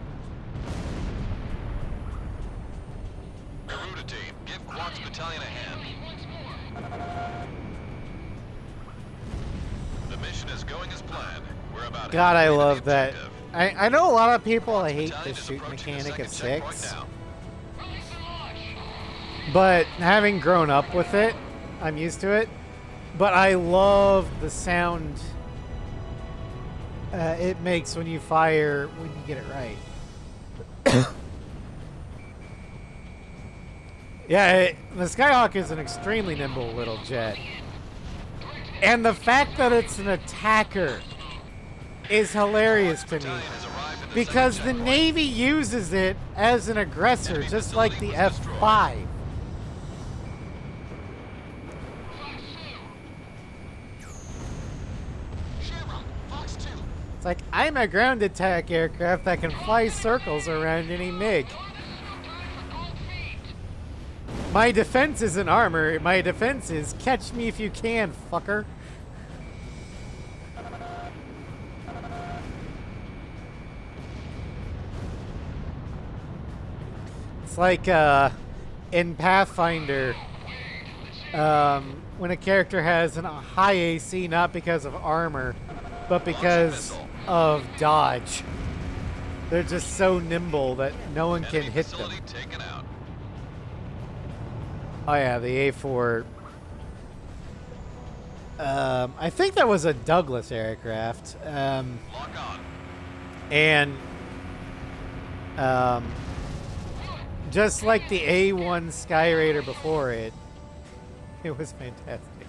D: Garuda team, give Quark's Battalion a hand.
E: Once more.
D: The mission is going as planned. We're about
A: God, I
D: halfway to the
A: love that.
D: objective.
A: I know a lot of people hate the
D: Battalion is
A: shoot
D: approaching the
A: mechanic of
D: second checkpoint
A: 6.
D: now.
E: Release the launch.
A: But having grown up with it, I'm used to it. But I love the sound it makes when you fire, when you get it right. Yeah, the Skyhawk is an extremely nimble little jet. And the fact that it's an attacker is hilarious to me.
D: Battalion has arrived at the
A: Because
D: second
A: the
D: checkpoint.
A: Navy uses it as an aggressor, just like the F5.
B: Shamrock, Fox 2.
A: It's like, I'm a ground attack aircraft that can fly circles around any MiG. My defense isn't armor, my defense is catch me if you can, fucker. It's like in Pathfinder, when a character has a high AC, not because of armor, but because of dodge. They're just so nimble that no one can
D: Enemy
A: hit them.
D: facility taken out.
A: Oh yeah, the A4. I think that was a Douglas aircraft.
D: Lock on.
A: And just like the A1 Sky Raider before it, it was fantastic.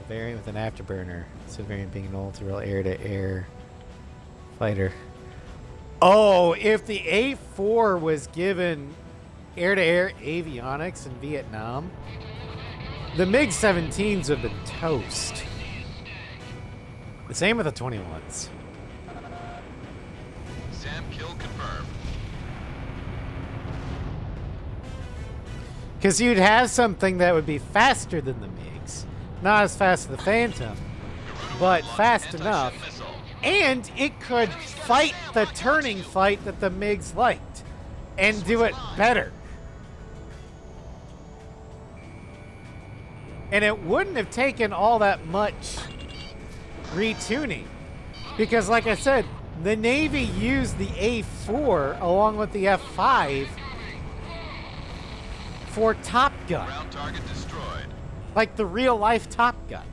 A: Variant with an afterburner. So variant being an ultra-rail air-to-air fighter. Oh, if the A4 was given air-to-air avionics in Vietnam, the MiG-17s would have been toast. The same with the 21s.
D: Sam kill confirmed.
A: Because you'd have something that would be faster than the MiGs. Not as fast as the Phantom, but fast enough.
D: Missile.
A: And it could fight the turning fight that the MiGs liked. And do it better. And it wouldn't have taken all that much retuning. Because like I said, the Navy used the A4 along with the F5 for Top Gun.
D: Ground target destroyed.
A: Like the real life Top Gun.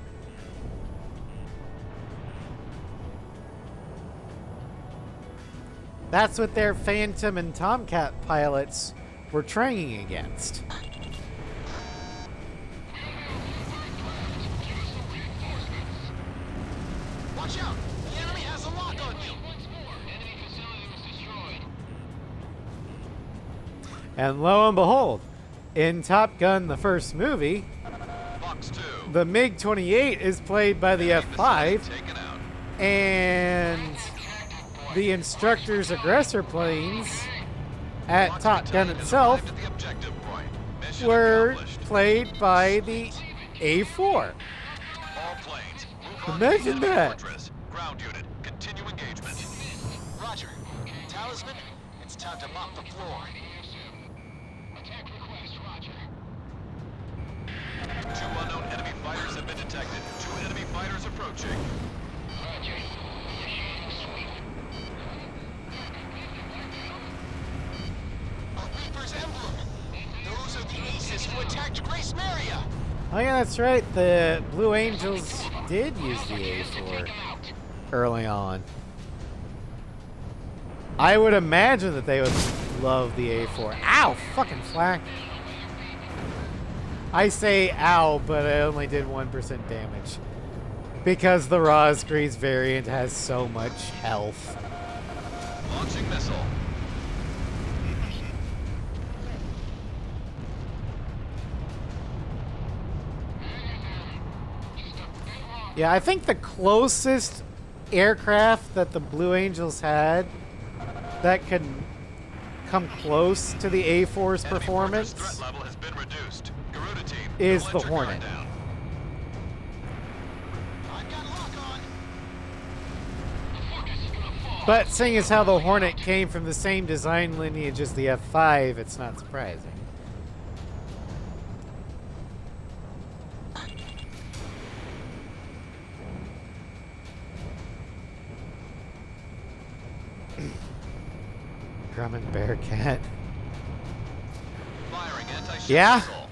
A: That's what their Phantom and Tomcat pilots were training against.
B: Watch out! The enemy has a lock on you!
E: Enemy facility was destroyed.
A: And lo and behold, in Top Gun, the first movie,
D: Fox 2.
A: the MiG-28 is played by the
D: Enemy
A: F5,
D: facility taken out.
A: and the instructor's aggressor planes at
D: Fox
A: Top Gun
D: Battalion has
A: itself
D: arrived at the objective point. Mission
A: were
D: accomplished.
A: played by the A4.
D: All planes, move on to
A: Imagine
D: the enemy
A: that.
D: fortress. Ground unit, continue engagement.
B: Roger. Talisman, it's time to mop the floor.
E: Attack request, roger.
D: 2 unknown enemy fighters have been detected. 2 enemy fighters approaching.
E: Roger. Initiating sweep.
B: A Reaper's emblem. Those are the aces who attacked Grace Maria.
A: Oh yeah, that's right. The Blue Angels did use the A4 early on. I would imagine that they would love the A4. Ow! Fucking flak. I say ow, but I only did 1% damage. Because the Rosgreaves variant has so much health.
D: Launching missile.
A: Yeah, I think the closest aircraft that the Blue Angels had that could come close to the A4's
D: Enemy
A: performance
D: fortress threat level has been reduced. Garuda team,
A: is
D: don't
A: the
D: let your guard
A: Hornet.
D: down.
B: I've got lock on.
A: But seeing as how the Hornet came from the same design lineage as the F5, it's not surprising. Grumman Bearcat.
D: Firing anti-ship
A: Yeah?
D: missile.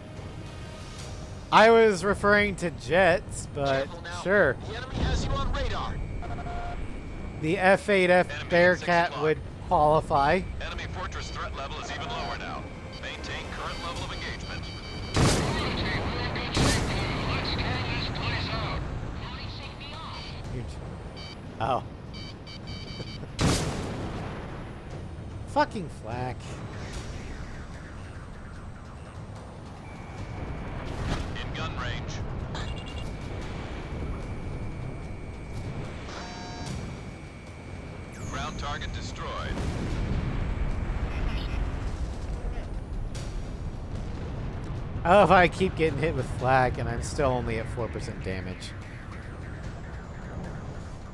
A: I was referring to jets, but
B: Careful now.
A: sure.
B: The enemy has you on radar.
A: The F8F
D: Enemy at 6
A: Bearcat
D: o'clock.
A: would qualify.
D: Enemy fortress threat level is even lower now. Maintain current level of engagement.
E: Garuda team, we're in good shape now. Let's turn this place out.
A: Oh. Fucking flak.
D: In gun range. Ground target destroyed.
A: I love how I keep getting hit with flak and I'm still only at 4% damage.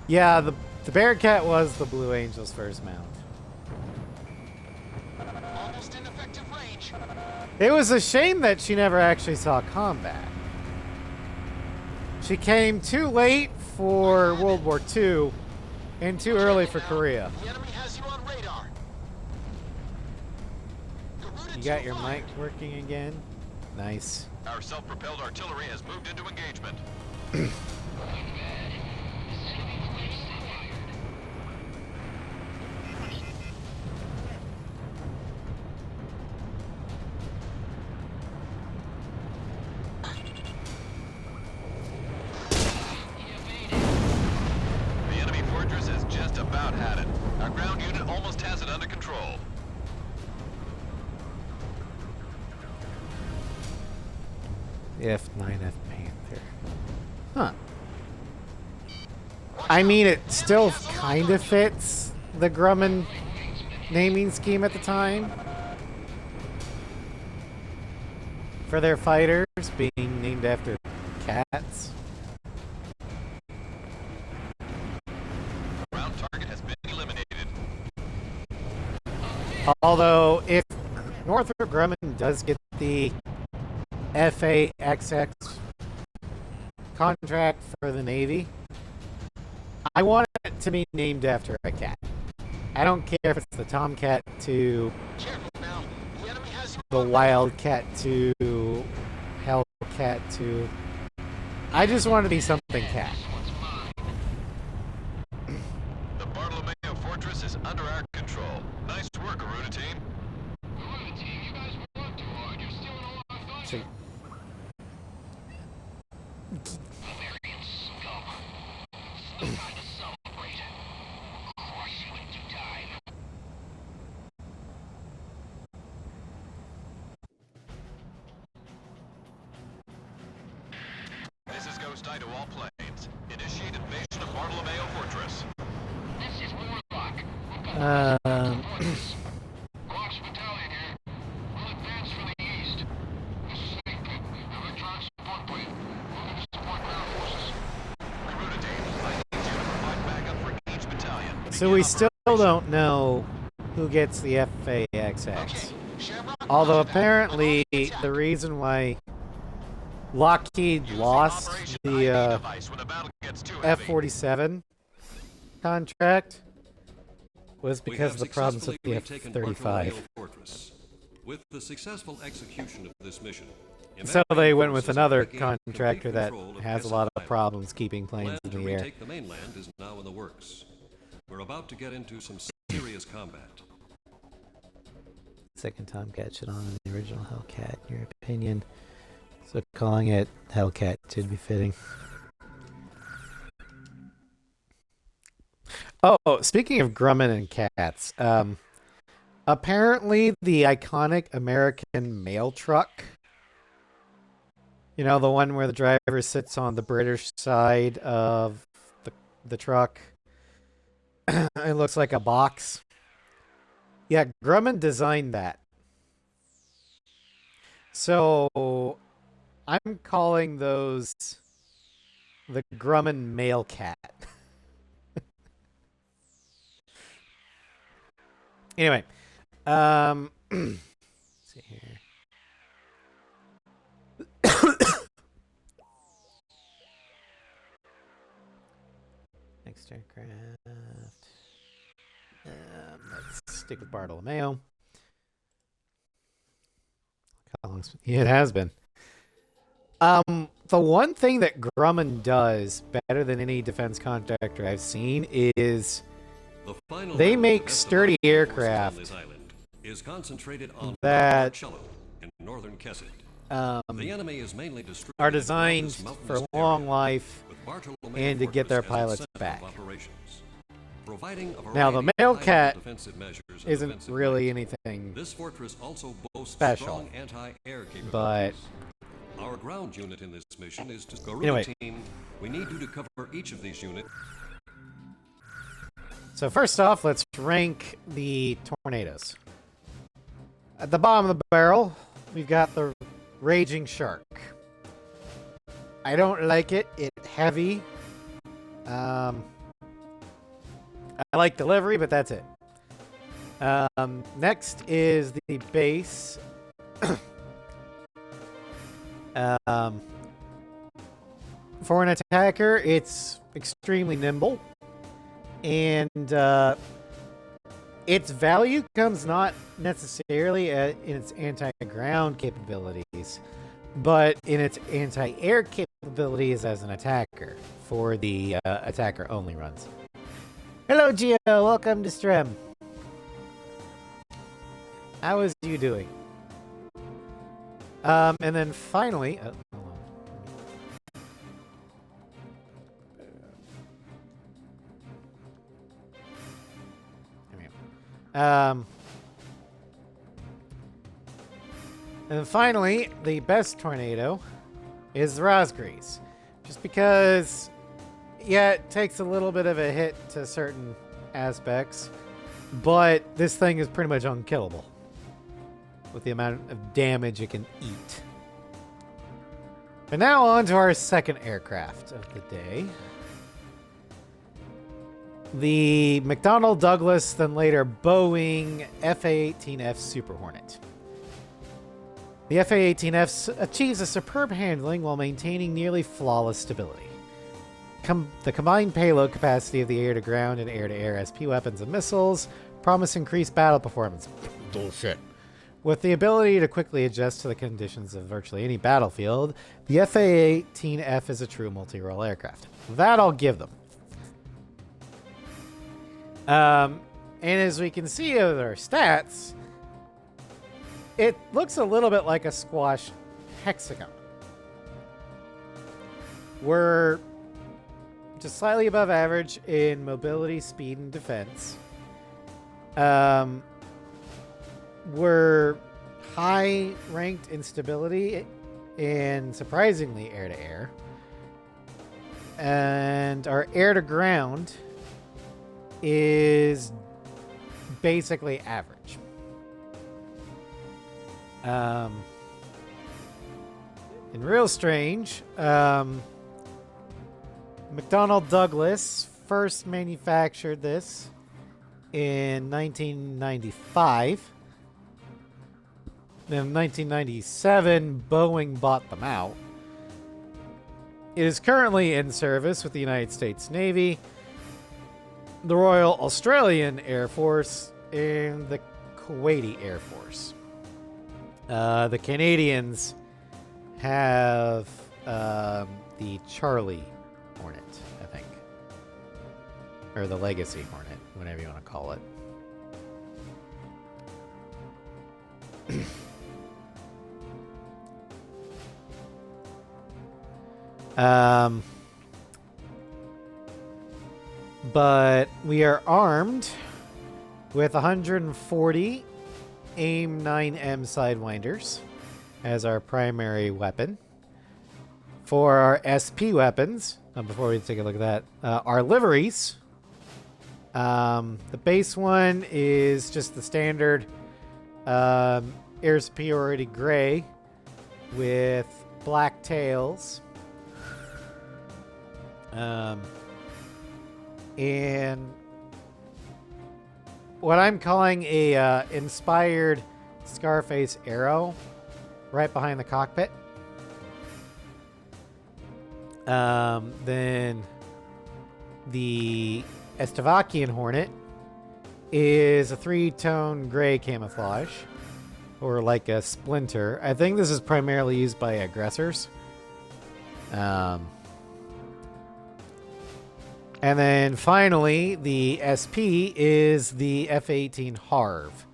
A: Yeah, the Bearcat was the Blue Angels' first mount.
B: Almost in effective range.
A: It was a shame that she never actually saw combat. She came too late for World War II and too early for Korea.
B: The enemy has you on radar. Garuda
A: You got
B: team
A: your
B: fired.
A: mic working again? Nice.
D: Our self-propelled artillery has moved into engagement. The enemy fortress has just about had it. Our ground unit almost has it under control.
A: F9F Panther. Huh. I mean, it still kind of fits the Grumman naming scheme at the time. For their fighters being named after cats.
D: Ground target has been eliminated.
A: Although, if Northrop Grumman does get the XSX contract for the Navy, I want it to be named after a cat. I don't care if it's the Tomcat 2,
B: Careful now. The enemy has you
A: the
B: on
A: Wildcat 2, Hellcat 2. I just want it to be something cat.
D: The Bartolomeo Fortress is under our control. Nice work, Garuda team.
E: Garuda team, you guys work too hard. You're stealing all our thunder.
A: So-
E: Bavarian scum. It's no time to celebrate. Crush you in due time.
D: This is Ghost Eye to all planes. Initiate invasion of Bartolomeo Fortress.
E: This is Warlock. We've got
A: Um,
E: Glock's battalion here. We'll advance from the east. This is Snake Pit. Electronic support plane. Moving to support ground forces.
D: Garuda team, I need you to provide backup for each battalion.
A: so we still don't know who gets the FAXX.
B: Okay. Shamrock,
A: Although
B: roger that.
A: apparently
B: I'm on the attack.
A: the reason why Lockheed
D: Using
A: lost
D: Operation
A: the
D: ID device when the battle gets too heavy.
A: F-47 contract was
G: We
A: because
G: have
A: of the problems with the
G: successfully retaken Bartolomeo
A: F-35.
G: Fortress. With the successful execution of this mission,
A: So they went with
G: forces
A: another
G: have regained
A: contractor
G: complete
A: that
G: control of
A: has a
G: Essex
A: lot of
G: Island.
A: problems keeping planes
G: Plan
A: in
G: to
A: the air.
G: retake the mainland is now in the works. We're about to get into some serious combat.
A: second Tomcat should on the original Hellcat, in your opinion? So calling it Hellcat should be fitting. Oh, speaking of Grumman and cats, apparently the iconic American mail truck, you know, the one where the driver sits on the British side of the truck, it looks like a box. Yeah, Grumman designed that. So I'm calling those the Grumman mail cat. Anyway, let's see here. Next aircraft. Let's stick with Bartolomeo. It has been. The one thing that Grumman does better than any defense contractor I've seen is they make sturdy aircraft
G: is concentrated on
A: that
G: in northern Kesset.
A: The
G: enemy is mainly
A: are designed for long life and to get their pilots back. Now, the Mailcat isn't really anything
G: this fortress also boasts
A: special,
G: strong anti-air capabilities.
A: but
G: our ground unit in this mission is to Garuda
A: anyway.
G: Team. We need you to cover each of these units.
A: So first off, let's rank the tornadoes. At the bottom of the barrel, we've got the Raging Shark. I don't like it. It's heavy. I like delivery, but that's it. Next is the base. For an attacker, it's extremely nimble. And its value comes not necessarily in its anti-ground capabilities, but in its anti-air capabilities as an attacker for the attacker-only runs. Hello, Gio. Welcome to stream. How is you doing? And then finally... hold on. And then finally, the best tornado is the Rosgrease. Just because... yeah, it takes a little bit of a hit to certain aspects, but this thing is pretty much unkillable with the amount of damage it can eat. But now on to our second aircraft of the day. The McDonnell Douglas, then later Boeing FA-18F Super Hornet. The FA-18F achieves a superb handling while maintaining nearly flawless stability. The combined payload capacity of the air-to-ground and air-to-air SP weapons and missiles promise increased battle performance. Bullshit. With the ability to quickly adjust to the conditions of virtually any battlefield, the FA-18F is a true multi-role aircraft. That I'll give them. And as we can see with our stats, it looks a little bit like a squash hexagon. We're just slightly above average in mobility, speed, and defense. We're high ranked in stability and surprisingly air-to-air. And our air-to-ground is basically average. And real strange, McDonnell Douglas first manufactured this in 1995. Then in 1997, Boeing bought them out. It is currently in service with the United States Navy, the Royal Australian Air Force, and the Kuwaiti Air Force. The Canadians have the Charlie Hornet, I think. Or the Legacy Hornet, whatever you want to call it. But we are armed with 140 AIM 9M Sidewinders as our primary weapon. For our SP weapons, before we take a look at that, our liveries. The base one is just the standard air superiority gray with black tails. And what I'm calling a inspired Scarface arrow right behind the cockpit. Then the Estevakian Hornet is a 3-tone gray camouflage, or like a splinter. I think this is primarily used by aggressors. And then finally, the SP is the F-18 Harv,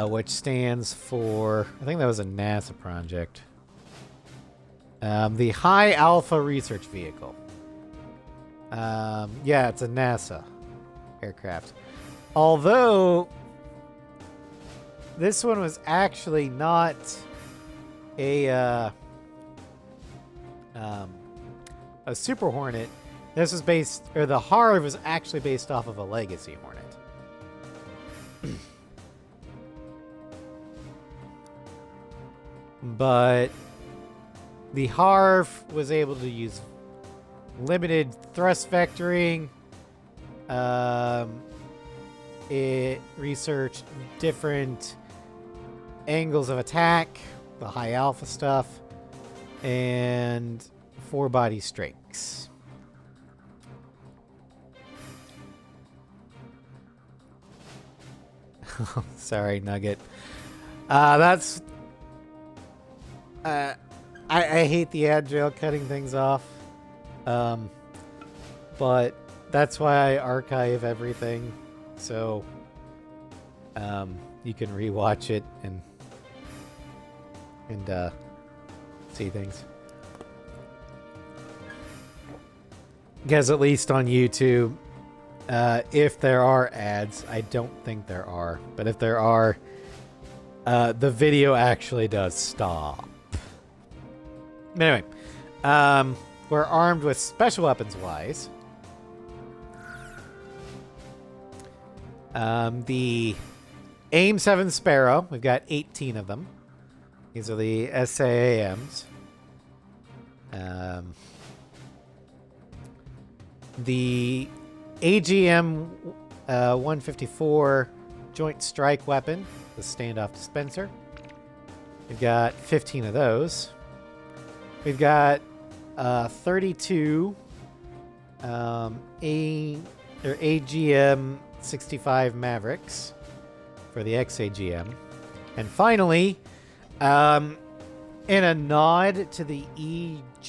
A: which stands for, I think that was a NASA project. The High Alpha Research Vehicle. Yeah, it's a NASA aircraft. Although, this one was actually not a Super Hornet. This was based, or the Harv was actually based off of a Legacy Hornet. But the Harv was able to use limited thrust vectoring. It researched different angles of attack, the high alpha stuff, and 4-body strakes. Sorry, Nugget. That's... I hate the ad rail cutting things off. But that's why I archive everything. So, you can rewatch it and see things. Because at least on YouTube, if there are ads, I don't think there are, but if there are, the video actually does stop. Anyway, we're armed with special weapons wise. The AIM 7 Sparrow, we've got 18 of them. These are the SAAMs. The AGM 154 Joint Strike Weapon, the standoff dispenser. We've got 15 of those. We've got 32 AGM 65 Mavericks for the XAGM. And finally, in a nod to the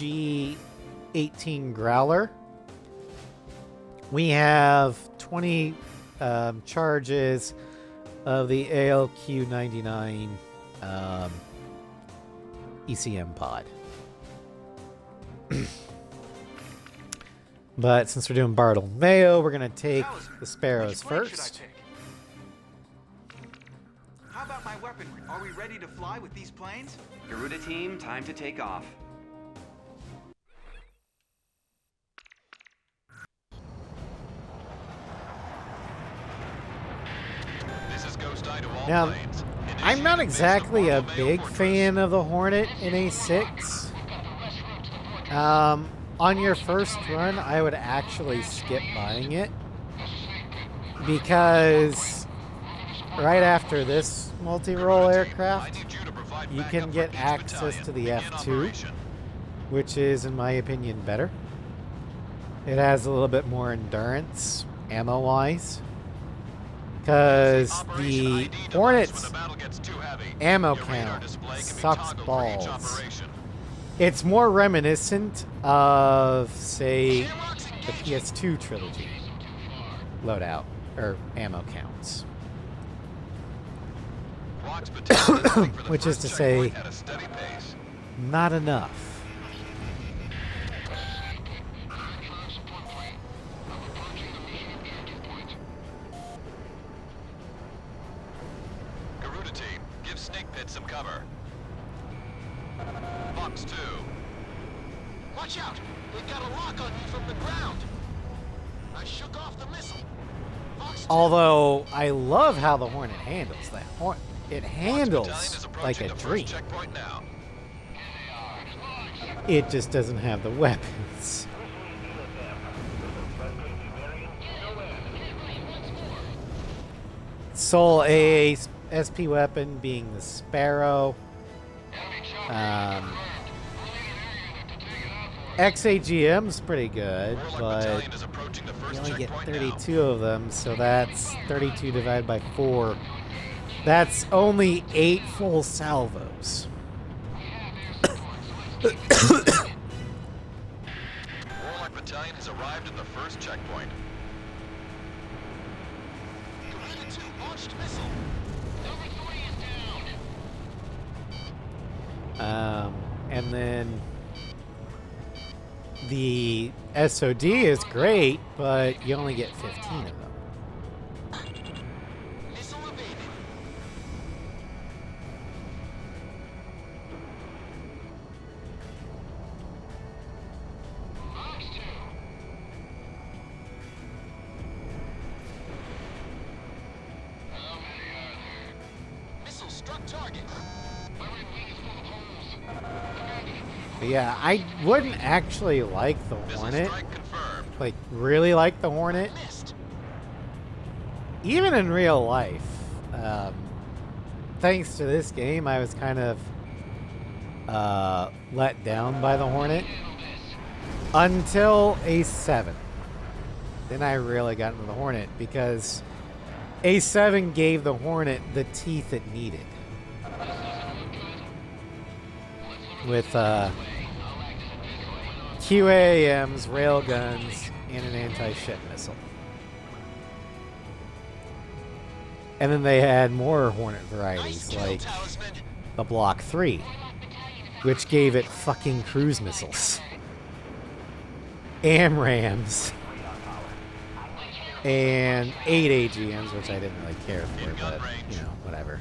A: EG-18 Growler, we have 20 charges of the ALQ-99 ECM pod. But since we're doing Bartolomeo, we're going to take the Sparrows first.
H: How about my weaponry? Are we ready to fly with these planes?
C: Garuda team, time to take off.
D: This is Ghost Eye to all
A: Now,
D: planes.
A: I'm not exactly a big fan of the Hornet in A6. On your first run, I would actually skip buying it, because right after this multi-role aircraft, you can get access to the F2, which is, in my opinion, better. It has a little bit more endurance, ammo-wise, because the Hornet's ammo count sucks balls. It's more reminiscent of, say, the PS2 trilogy loadout, or ammo counts.
D: Fox Battalion is heading for the
A: Which is
D: first
A: to say-
D: checkpoint at a steady pace.
A: Not enough.
D: Garuda team, give Snake Pit some cover. Fox 2.
B: Watch out! They've got a lock on you from the ground. I shook off the missile. Fox 2.
A: Although I love how the Hornet handles that. It
D: Fox Battalion
A: handles
D: is
A: like
D: approaching
A: a
D: the first
A: dream.
D: checkpoint now.
A: It just doesn't have the weapons. Sole AA SP weapon being the Sparrow. XAGM's pretty good,
D: Warlock
A: but
D: Battalion is approaching the
A: you
D: first
A: only get
D: checkpoint
A: 32 of them, so that's 32 divided by 4. That's only 8 full salvos.
D: now. Warlock Battalion has arrived at the first checkpoint.
B: Garuda 2 launched missile.
E: Number 3 is down.
A: And then the SOD is great, but you only get 15 of them.
B: Missile evaded.
E: Fox 2. How many are there?
B: Missile struck target.
E: My right wing is full of holes.
A: But yeah, I wouldn't actually like the
D: Missile
A: Hornet.
D: strike confirmed.
A: Like, really like the Hornet.
B: Missed.
A: Even in real life. Thanks to this game, I was kind of let down by the Hornet. Until A7. Then I really got into the Hornet because A7 gave the Hornet the teeth it needed. With QAMs, railguns, and an anti-ship missile. And then they had more Hornet
B: Nice
A: varieties,
B: kill,
A: like
B: Talisman.
A: the Block 3, which gave it fucking cruise missiles. AMRAAMs. And 8 AGMs, which I didn't really care for,
D: In gun
A: but,
D: range.
A: you know, whatever.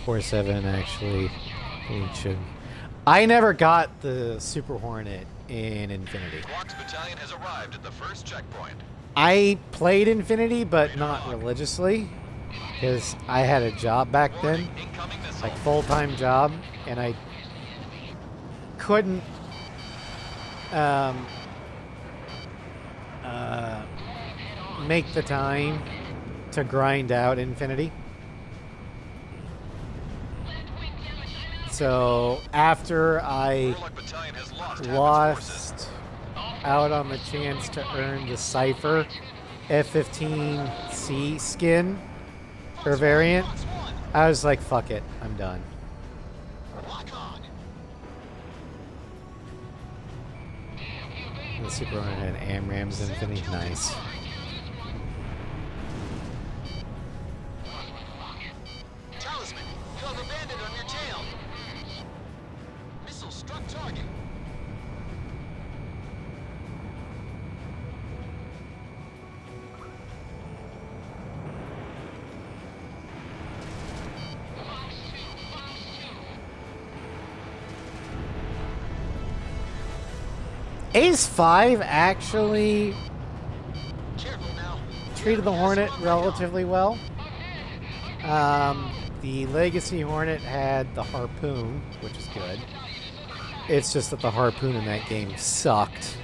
A: 4-7 actually should. I never got the Super Hornet in Infinity.
D: Fox Battalion has arrived at the first checkpoint.
A: I played Infinity, but not religiously, because I had a job back then,
D: Warning, incoming missile.
A: like full-time job, and I couldn't make the time to grind out Infinity. So after I
D: Warlock Battalion has lost half its forces.
A: lost out on the chance to earn the Cypher F-15C skin or variant,
B: Fox 1.
A: I was like, fuck it, I'm done.
B: Lock on.
A: The Super Hornet had AMRAAMs Infinity, nice.
B: Talisman, you have a bandit on your tail. Missile struck target.
A: Ace 5 actually
B: Careful now.
A: treated the Hornet relatively well. The Legacy Hornet had the Harpoon, which is good. It's just that the Harpoon in that game sucked.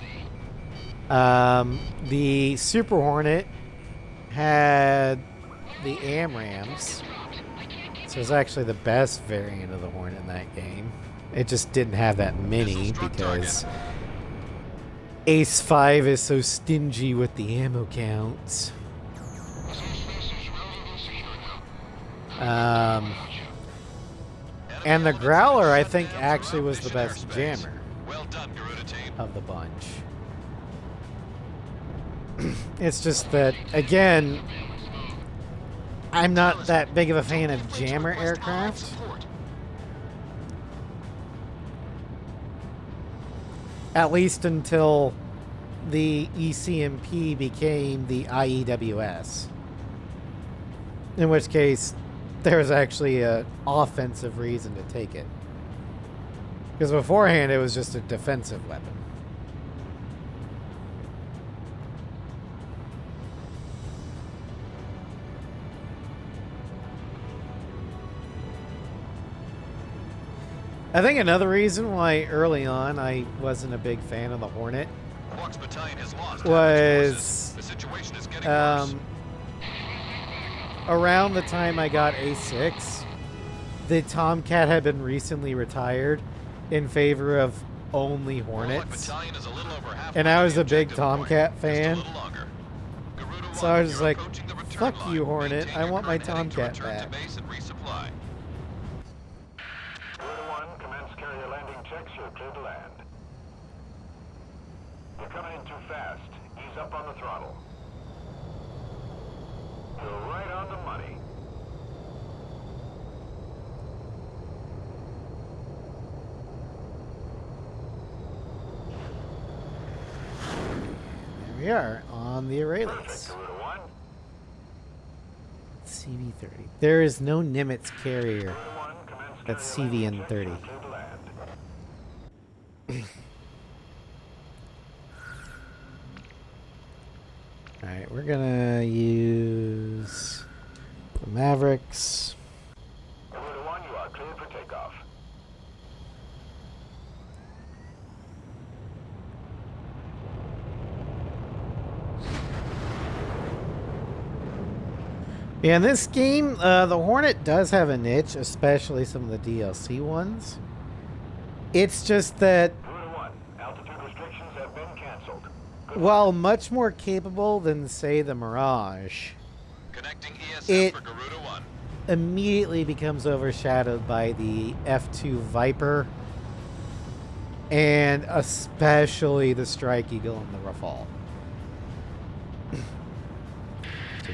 A: The Super Hornet had the AMRAAMs, so it was actually the best variant of the Hornet in that game. It just didn't have that many because Ace 5 is so stingy with the ammo counts. And the Growler, I think, actually was the best jammer
D: Well done, Garuda team.
A: of the bunch. It's just that, again, I'm not that big of a fan of jammer aircraft. At least until the ECMP became the IEWS. In which case, there was actually an offensive reason to take it. Because beforehand, it was just a defensive weapon. I think another reason why early on I wasn't a big fan of the Hornet
D: Quark's battalion has lost
A: was
D: the situation is getting worse.
A: around the time I got A6, the Tomcat had been recently retired in favor of only Hornets.
D: Battalion is a little over halfway
A: And I
D: to
A: was
D: the
A: a big
D: objective
A: Tomcat
D: point. Just a
A: fan.
D: little longer. Garuda
A: So I
D: 1,
A: was just
D: you're
A: like,
D: approaching the return
A: fuck
D: line.
A: you, Hornet.
D: Maintain
A: I
D: your
A: want my
D: current heading to
A: Tomcat
D: return to
A: back.
D: base and resupply.
F: Garuda 1, commence carrier landing checks. You're clear to land. You're coming in too fast. Ease up on the throttle. You're right on the money.
A: There we are, on the
F: Perfect,
A: Aurelius.
F: Garuda 1.
A: CV-30. There is no Nimitz carrier
F: Garuda 1, commence
A: that's
F: carrier landing checks.
A: CVN-30.
F: You're clear to land.
A: Alright, we're gonna use the Mavericks.
F: Garuda 1, you are cleared for takeoff.
A: Yeah, in this game, the Hornet does have a niche, especially some of the DLC ones. It's just that,
F: Garuda 1, altitude restrictions have been canceled.
A: while much more capable than, say, the Mirage,
D: Connecting ESF
A: It-
D: for Garuda 1.
A: immediately becomes overshadowed by the F2 Viper, and especially the Strike Eagle and the Rafale.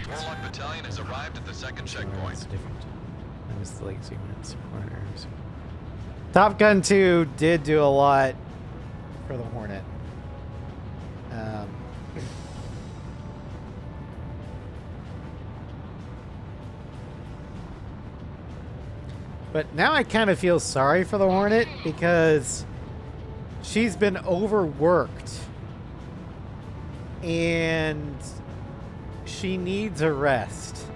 D: Warlock Battalion has arrived at the second checkpoint.
A: It's different. That was the legacy ones. Corners. Top Gun 2 did do a lot for the Hornet. But now I kind of feel sorry for the Hornet because she's been overworked and she needs a rest.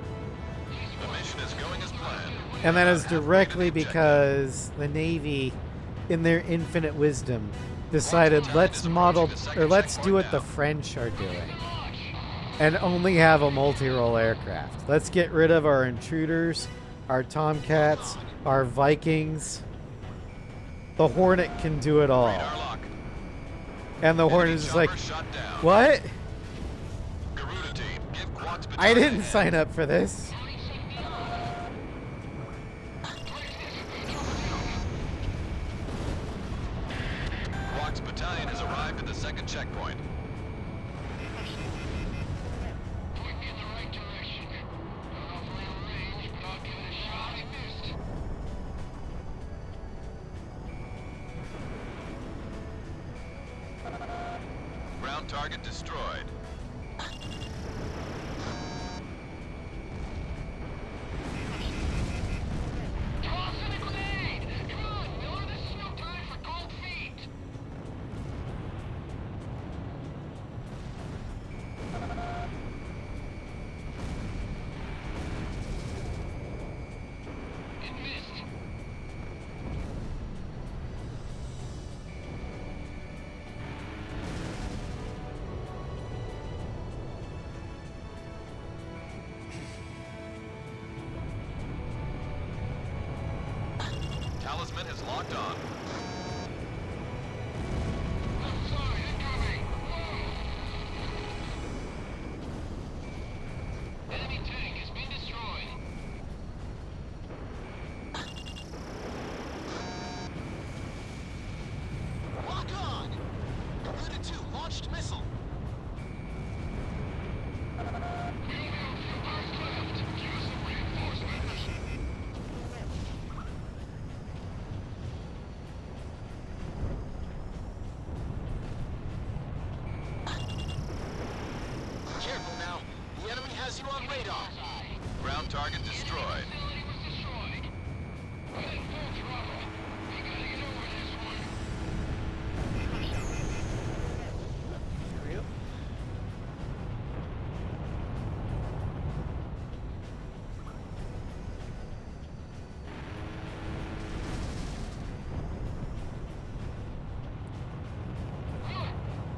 D: The mission is going as planned.
A: And that is
D: About halfway to
A: directly
D: the objective.
A: because the Navy, in their infinite wisdom, decided let's do what the French are doing and only have a multi-role aircraft. Let's get rid of our intruders, our Tomcats, our Vikings. The Hornet can do it all.
D: Radar lock.
A: And the Hornet
D: Enemy
A: is just like,
D: chopper shot down.
A: what?
D: Garuda team, give Quark's
A: I
D: battalion
A: didn't sign up for this.
D: Quark's battalion has arrived at the second checkpoint.
E: Point me in the right direction. Don't know if we're in range, but I'll give it a shot. I missed.
D: Ground target destroyed.
E: Tossing a grenade! Come on, Miller, this is no time for cold feet! It missed.
D: Talisman has locked on.
E: Left side, incoming! Enemy tank has been destroyed.
B: Lock on! Garuda 2 launched missile. you on radar.
D: Ground target destroyed.
E: Facility was destroyed. We're in full throttle. We gotta get over this one.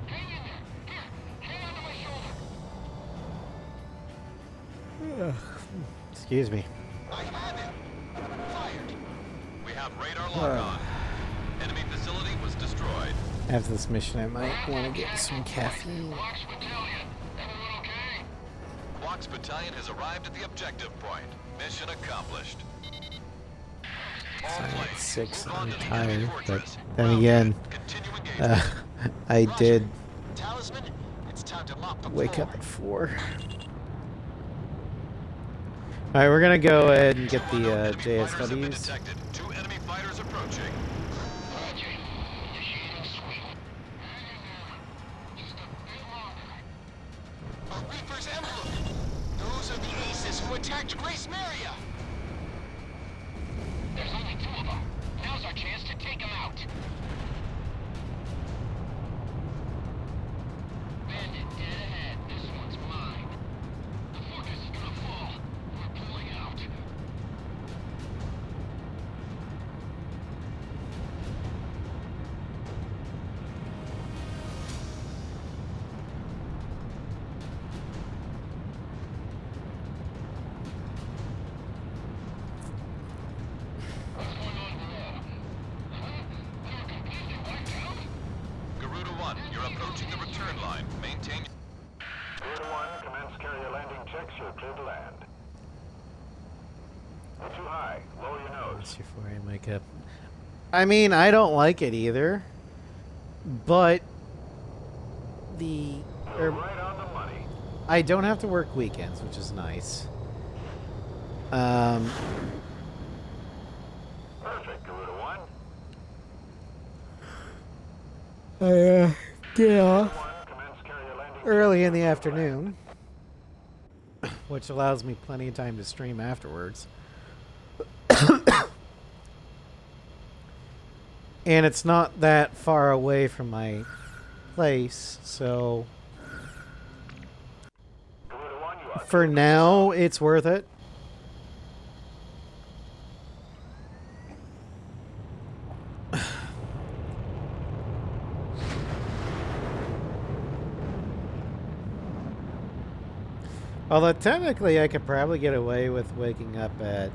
E: Hang in there. Here, hang onto my shoulder.
A: Excuse me.
B: I have him. Fired.
D: We have radar lock on. Enemy facility was destroyed.
A: After this mission, I might want to get some caffeine.
E: Fox Battalion. Everyone okay?
D: Fox Battalion has arrived at the objective point. Mission accomplished. All
A: I'm at
D: planes,
A: 6
D: move
A: and
D: on
A: I'm
D: to the enemy
A: tired, but
D: fortress.
A: then
D: Well
A: again,
D: done. Continue engagement.
A: I did
B: Talisman, it's time to mop the
A: wake
B: floor.
A: up at 4. Alright, we're gonna go ahead and get the
D: Enemy fighters have been
A: JSWs.
D: detected. 2 enemy fighters approaching.
E: Roger. Initiating sweep. Hang in there. Just a bit longer.
B: A Reaper's emblem. Those are the aces who attacked Grace Maria.
E: There's only 2 of them. Now's our chance to take them out. Bandit dead ahead. This one's mine. The fortress is gonna fall. We're pulling out. What's going on below? They were completely wiped out?
D: Garuda 1, you're approaching the return line. Maintain.
F: Garuda 1, commence carrier landing checks. You're clear to land. Too high. Lower your nose.
A: Before I wake up. I mean, I don't like it either, but
F: You're right on the money.
A: I don't have to work weekends, which is nice.
F: Perfect, Garuda 1.
A: I get off
F: 1, commence carrier landing.
A: early in the afternoon, which allows me plenty of time to stream afterwards. And it's not that far away from my place, so
F: Garuda 1, you are
A: for now, it's worth it. Although technically I could probably get away with waking up at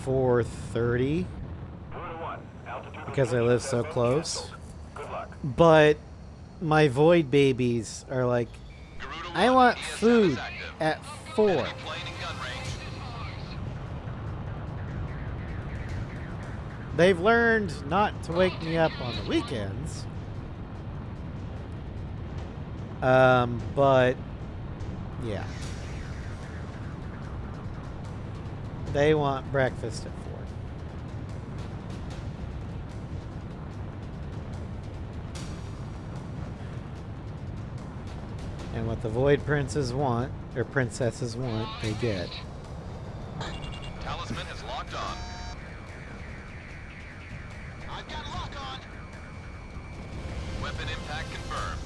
A: 4:30
F: Garuda 1, altitude
A: because I live
F: restrictions
A: so
F: have been
A: close.
F: canceled. Good luck.
A: But my void babies are like,
D: Garuda 1,
A: I want
D: ESM is
A: food
D: active.
A: at 4.
D: Enemy plane in gun range.
A: They've learned not to wake me up on the weekends. But yeah. They want breakfast at 4. And what the Void Princes want, or Princesses want, they get.
D: Talisman is locked on.
B: I've got lock on.
D: Weapon impact confirmed.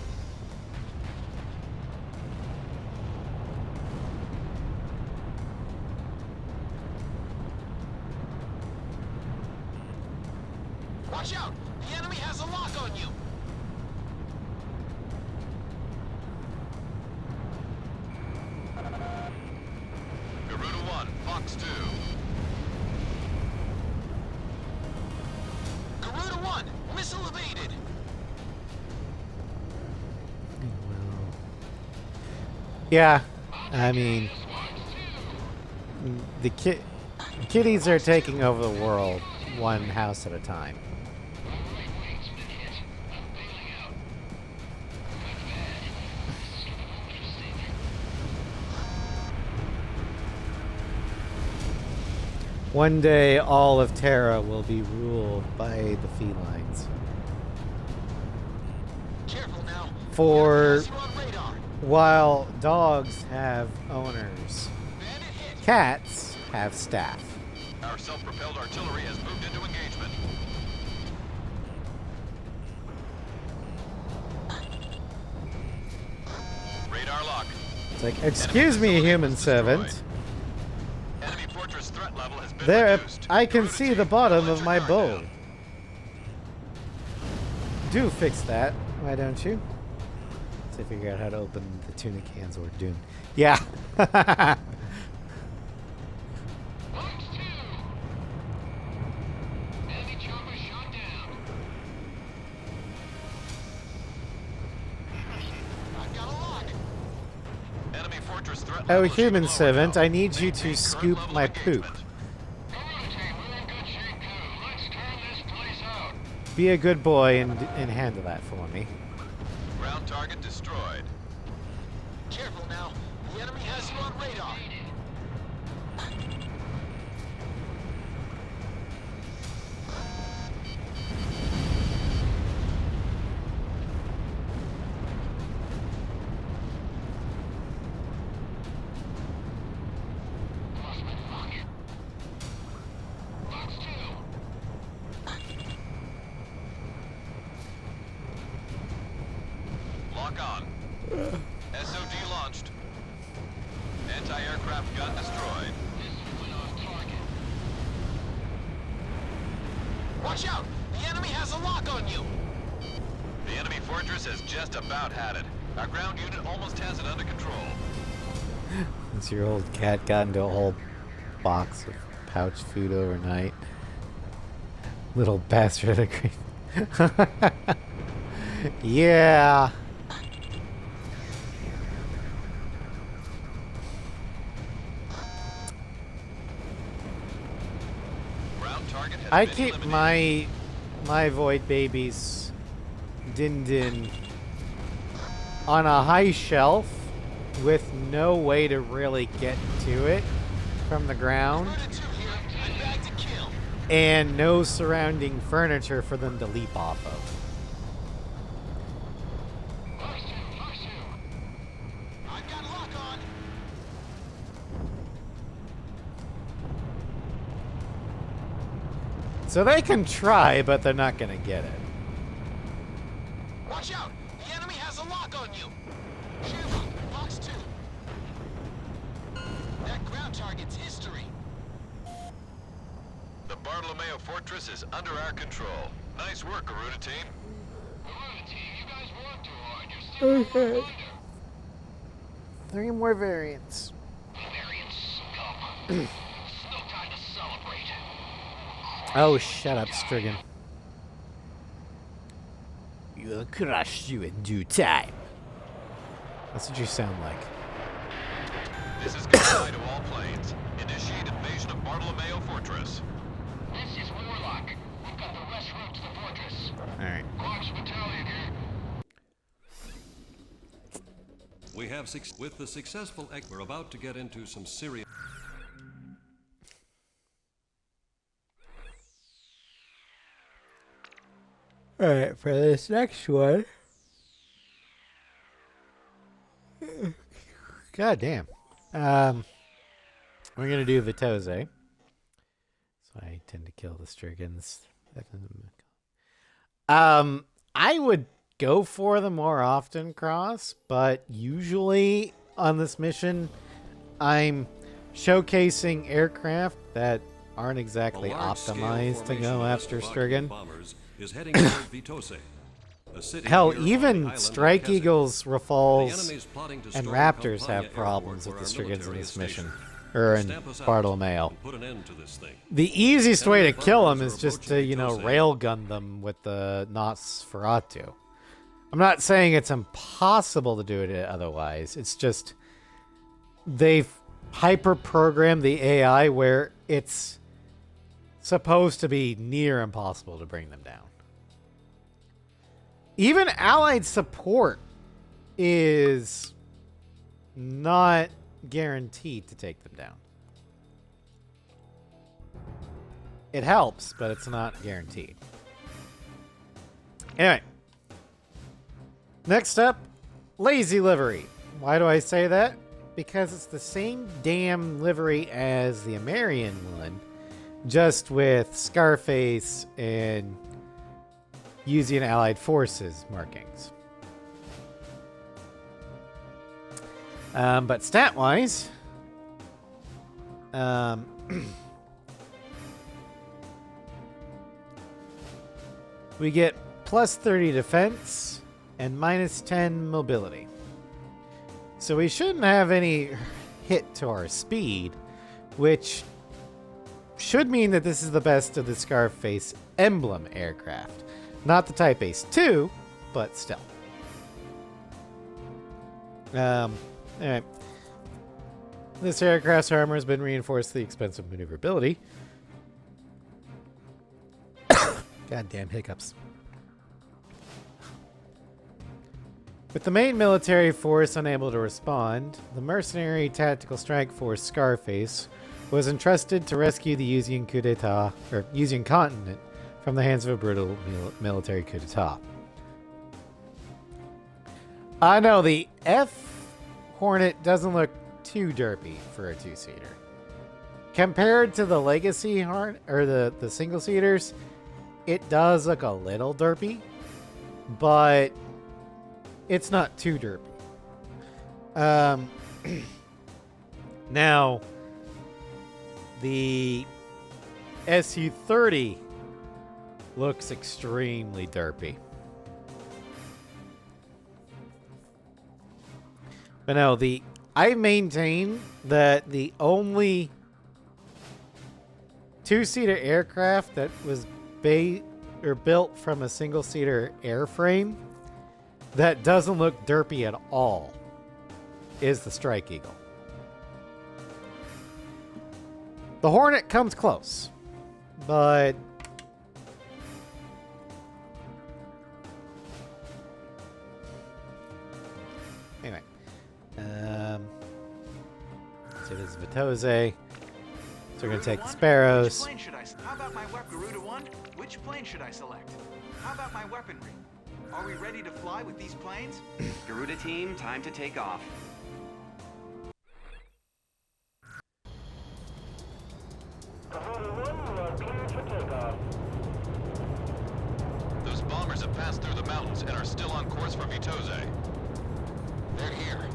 B: Watch out! The enemy has a lock on you.
D: Garuda 1, Fox 2.
B: Garuda 1, missile evaded.
A: Well, yeah, I mean, the kitties are taking over the world one house at a time. One day, all of Terra will be ruled by the felines.
B: Careful now.
A: For
B: The enemy has you on radar.
A: while dogs have owners. Cats have staff.
D: Our self-propelled artillery has moved into engagement. Radar lock.
A: It's like, excuse me, human servant.
D: Enemy fortress threat level has been
A: There,
D: reduced.
A: I can
D: Route
A: see
D: team,
A: the bottom
D: let
A: of
D: your
A: my
D: guard
A: bow.
D: down.
A: Do fix that, why don't you? To figure out how to open the tuna cans or Dune. Yeah.
E: Fox 2! Enemy chopper shot down.
B: I've got a lock.
D: Enemy fortress threat
A: Oh,
D: level is
A: human
D: lower
A: servant,
D: now.
A: I need you
D: Maintain
A: to
D: current
A: scoop
D: level
A: my
D: of
A: poop.
D: engagement.
E: Gorilla team, we're in good shape too. Let's turn this place out.
A: Be a good boy and handle that for me.
D: Ground target destroyed.
B: Careful now. The enemy has you on radar.
E: Fox 2!
D: Lock on. SOD launched. Anti-aircraft gun destroyed.
E: Missile went off target.
B: Watch out! The enemy has a lock on you.
D: The enemy fortress has just about had it. Our ground unit almost has it under control.
A: Since your old cat got into a whole box of pouch food overnight. Little bastard agreed. Yeah.
D: Ground target has
A: I
D: been
A: keep
D: eliminated.
A: my void babies Din Din on a high shelf with no way to really get to it from the ground
B: Murder 2 here. I'm back to kill.
A: and no surrounding furniture for them to leap off of.
E: Fox 2! Fox 2!
B: I've got a lock on.
A: So they can try, but they're not gonna get it.
B: Watch out! The enemy has a lock on you. Careful, Fox 2. That ground target's history.
D: The Bartolomeo fortress is under our control. Nice work, Garuda team.
E: Gorilla team, you guys work too hard. You're still
A: Okay.
E: under.
A: 3 more variants.
E: Bavarian scum. It's no time to celebrate.
A: Oh, shut up, Strigan. We'll crush you in due time. That's what you sound like.
D: This is Goodbye to all planes. Initiate invasion of Bartolomeo Fortress.
E: This is Warlock. We've got the west route to the fortress.
A: Alright.
E: Quarks Battalion here.
G: We have with the successful we're about to get into some serious.
A: Alright, for this next one. God damn. We're gonna do Vitose. So I tend to kill the Striggins. I would go for them more often, Cross, but usually on this mission, I'm showcasing aircraft that aren't exactly optimized to go after Strigan.
G: Bombers is heading toward Vitose, a city
A: Hell,
G: near on the
A: even
G: island
A: Strike
G: of Keswick.
A: Eagles,
G: The
A: Rafales,
G: enemy's plotting to
A: and
G: storm
A: Raptors
G: Campania
A: have problems
G: Airport,
A: with the
G: where our
A: Striggins in
G: military
A: this
G: is
A: mission.
G: stationed.
A: Or in
G: Stamp us out
A: Bartolomeo.
G: and put an end to this thing.
A: The easiest way to
G: Enemy
A: kill them
G: bombers
A: is
G: are
A: just to,
G: approaching
A: you know,
G: Vitose.
A: railgun them with the Nosferatu. I'm not saying it's impossible to do it otherwise. It's just they've hyper-programmed the AI where it's supposed to be near impossible to bring them down. Even allied support is not guaranteed to take them down. It helps, but it's not guaranteed. Anyway. Next up, Lazy Livery. Why do I say that? Because it's the same damn livery as the American one, just with Scarface and using Allied Forces markings. But stat-wise, we get plus 30 defense and minus 10 mobility. So we shouldn't have any hit to our speed, which should mean that this is the best of the Scarface emblem aircraft. Not the Type Ace 2, but still. Alright. This aircraft's armor has been reinforced to the expense of maneuverability. Goddamn hiccups. With the main military force unable to respond, the mercenary tactical strike force Scarface was entrusted to rescue the Yuzian coup d'etat, or Yuzian continent, from the hands of a brutal military coup d'etat. I know the F Hornet doesn't look too derpy for a two-seater. Compared to the Legacy Hornet, or the single-seaters, it does look a little derpy, but it's not too derpy. Now, the SU-30 looks extremely derpy. But no, I maintain that the only two-seater aircraft that was built from a single-seater airframe that doesn't look derpy at all is the Strike Eagle. The Hornet comes close, but anyway. So this is Vitose. So we're going to take the Sparrows.
H: Which plane should I? How about my weapon? Garuda 1? Which plane should I select? How about my weaponry? Are we ready to fly with these planes?
C: Garuda team, time to take off.
F: Garuda 1, you are cleared for takeoff.
D: Those bombers have passed through the mountains and are still on course for Vitose.
B: They're here.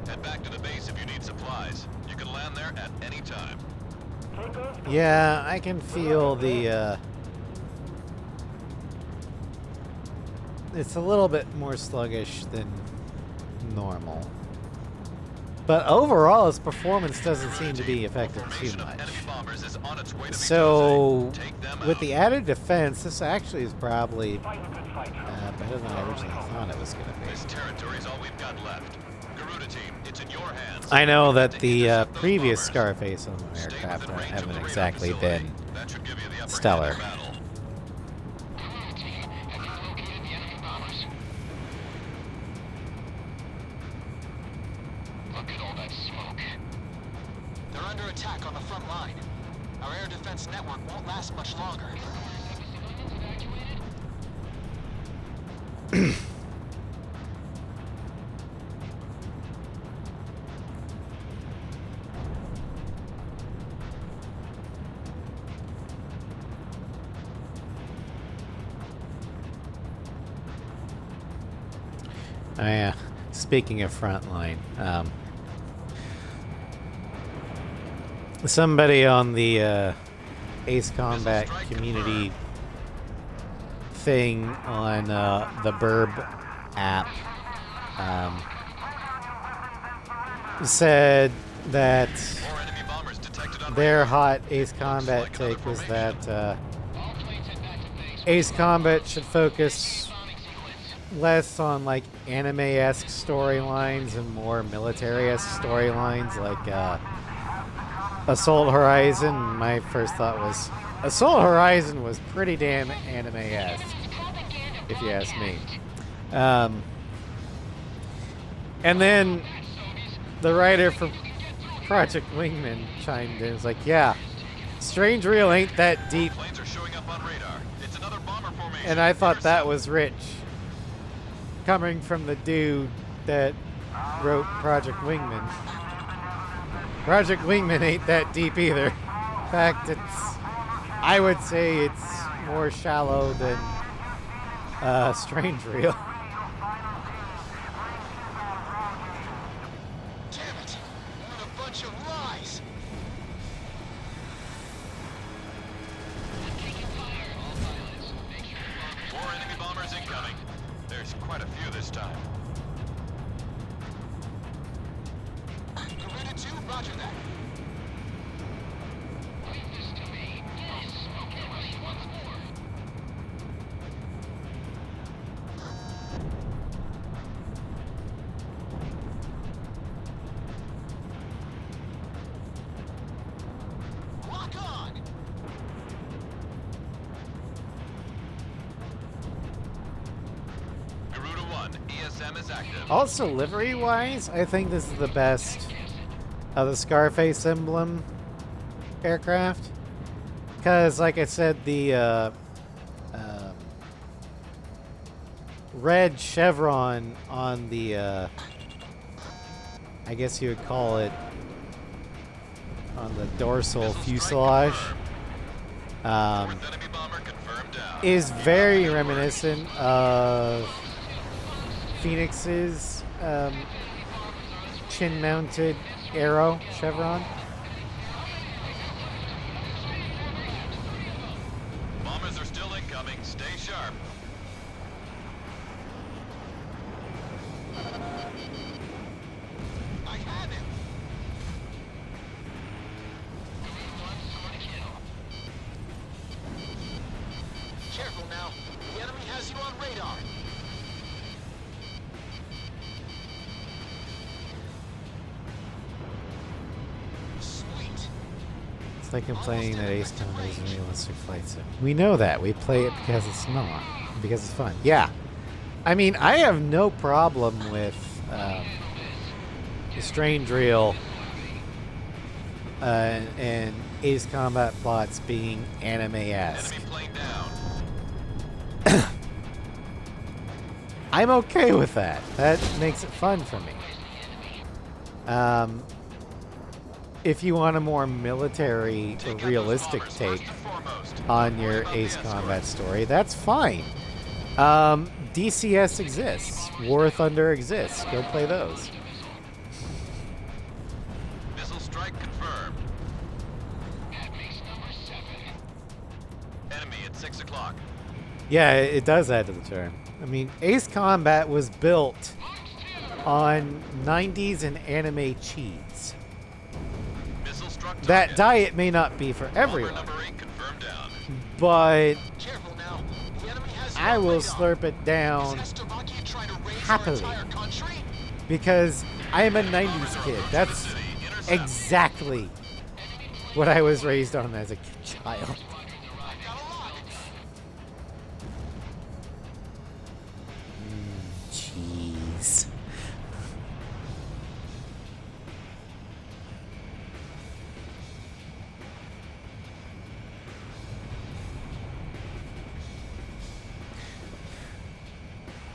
D: Head back to the base if you need supplies. You can land there at any time.
F: Takeoff.
A: Yeah, I can feel the it's a little bit more sluggish than normal. But overall, its performance doesn't seem to be affected too
D: Formation of
A: much.
D: enemy bombers is on its way to
A: So,
D: Vitose. Take them
A: with
D: out.
A: the added defense, this actually is probably
F: Fight a good fight.
A: better than I originally thought it was going to
D: This
A: be.
D: territory is all we've got left. Garuda team, it's in your hands.
A: I know that
D: To
A: the
D: intercept those
A: previous
D: bombers.
A: Scarface on the
D: Stay
A: aircraft
D: within range of
A: haven't
D: the radar
A: exactly
D: facility.
A: been
D: That should give you the upper
A: stellar.
D: hand in battle.
E: Have you located the enemy bombers? Look at all that smoke.
B: They're under attack on the front line. Our air defense network won't last much longer.
E: Have the civilians evacuated?
A: Oh yeah, speaking of frontline, somebody on the Ace Combat community thing on the Burb app said that
D: More enemy bombers detected on
A: their
D: radar.
A: hot Ace Combat
D: Looks like
A: take
D: another
A: was
D: formation.
A: that
E: All planes head back to base.
A: Ace Combat should focus
E: Bombing sequence.
A: less on like anime-esque storylines and more military-esque storylines like Assault Horizon. My first thought was Assault Horizon was pretty damn anime-esque, if you ask me. And then the writer for Project Wingman chimed in. It's like, yeah, Strange Reel ain't that deep.
D: Planes are showing up on radar. It's another bomber formation.
A: And I thought that
D: Intercept.
A: was rich. Coming from the dude that wrote Project Wingman. Project Wingman ain't that deep either. In fact, I would say it's more shallow than Strange Reel.
B: Damn it! What a bunch of lies!
D: More enemy bombers incoming. There's quite a few this time.
B: Garuda 2, roger that. Lock on!
D: Garuda 1, ESM is active.
A: Also, livery-wise, I think this is the best of the Scarface emblem aircraft. Because, like I said, the red chevron on the, I guess you would call it, on the dorsal fuselage,
D: Fourth enemy bomber confirmed down.
A: is very reminiscent of Phoenix's chin-mounted arrow chevron.
D: Bombers are still incoming. Stay sharp.
B: I have him! Careful now. The enemy has you on radar. Sweet.
A: It's like complaining that Ace Combat is a realistic flight sim. We know that. We play it because it's not. Because it's fun. Yeah. I mean, I have no problem with the Strange Reel and Ace Combat plots being anime-esque.
D: Enemy plane down.
A: I'm okay with that. That makes it fun for me. If you want a more military or
D: Take out those
A: realistic
D: bombers
A: take
D: first and foremost.
A: on your
D: Worry about
A: Ace
D: the
A: Combat
D: escorts.
A: story, that's fine. DCS exists. War Thunder exists. Go play those.
D: Missile strike confirmed. Enemy at 6 o'clock.
A: Yeah, it does add to the term. I mean, Ace Combat was built on 90s and anime cheese.
D: Missile struck
A: That
D: target.
A: diet may not be for
D: Bomber
A: everyone,
D: number 8 confirmed down.
A: but
B: Careful now. The enemy has you
A: I
B: on
A: will
B: radar.
A: slurp it down
B: Is Czechoslovakia trying to raise
A: happily.
B: our entire country?
A: because I am a 90s kid. That's
D: City, intercept.
A: exactly what I was raised on as a child.
B: Got a lot.
A: Jeez.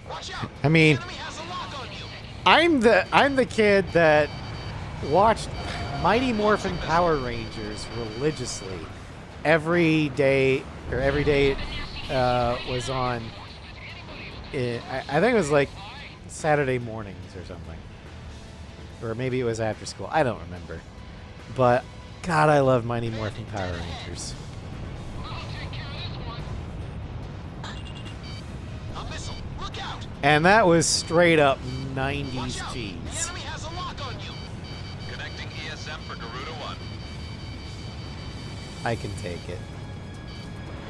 B: Watch out.
A: I mean,
B: The enemy has a lock on you.
A: I'm the kid that watched Mighty Morphin Power Rangers religiously every day it was on. I think it was like Saturday mornings or something, or maybe it was after school. I don't remember, but God, I love Mighty Morphin Power Rangers.
B: A missile. Look out.
A: And that was straight up
B: Watch
A: 90s
B: out. The
A: cheese.
B: enemy has a lock on you.
D: Connecting ESM for Garuda 1.
A: I can take it.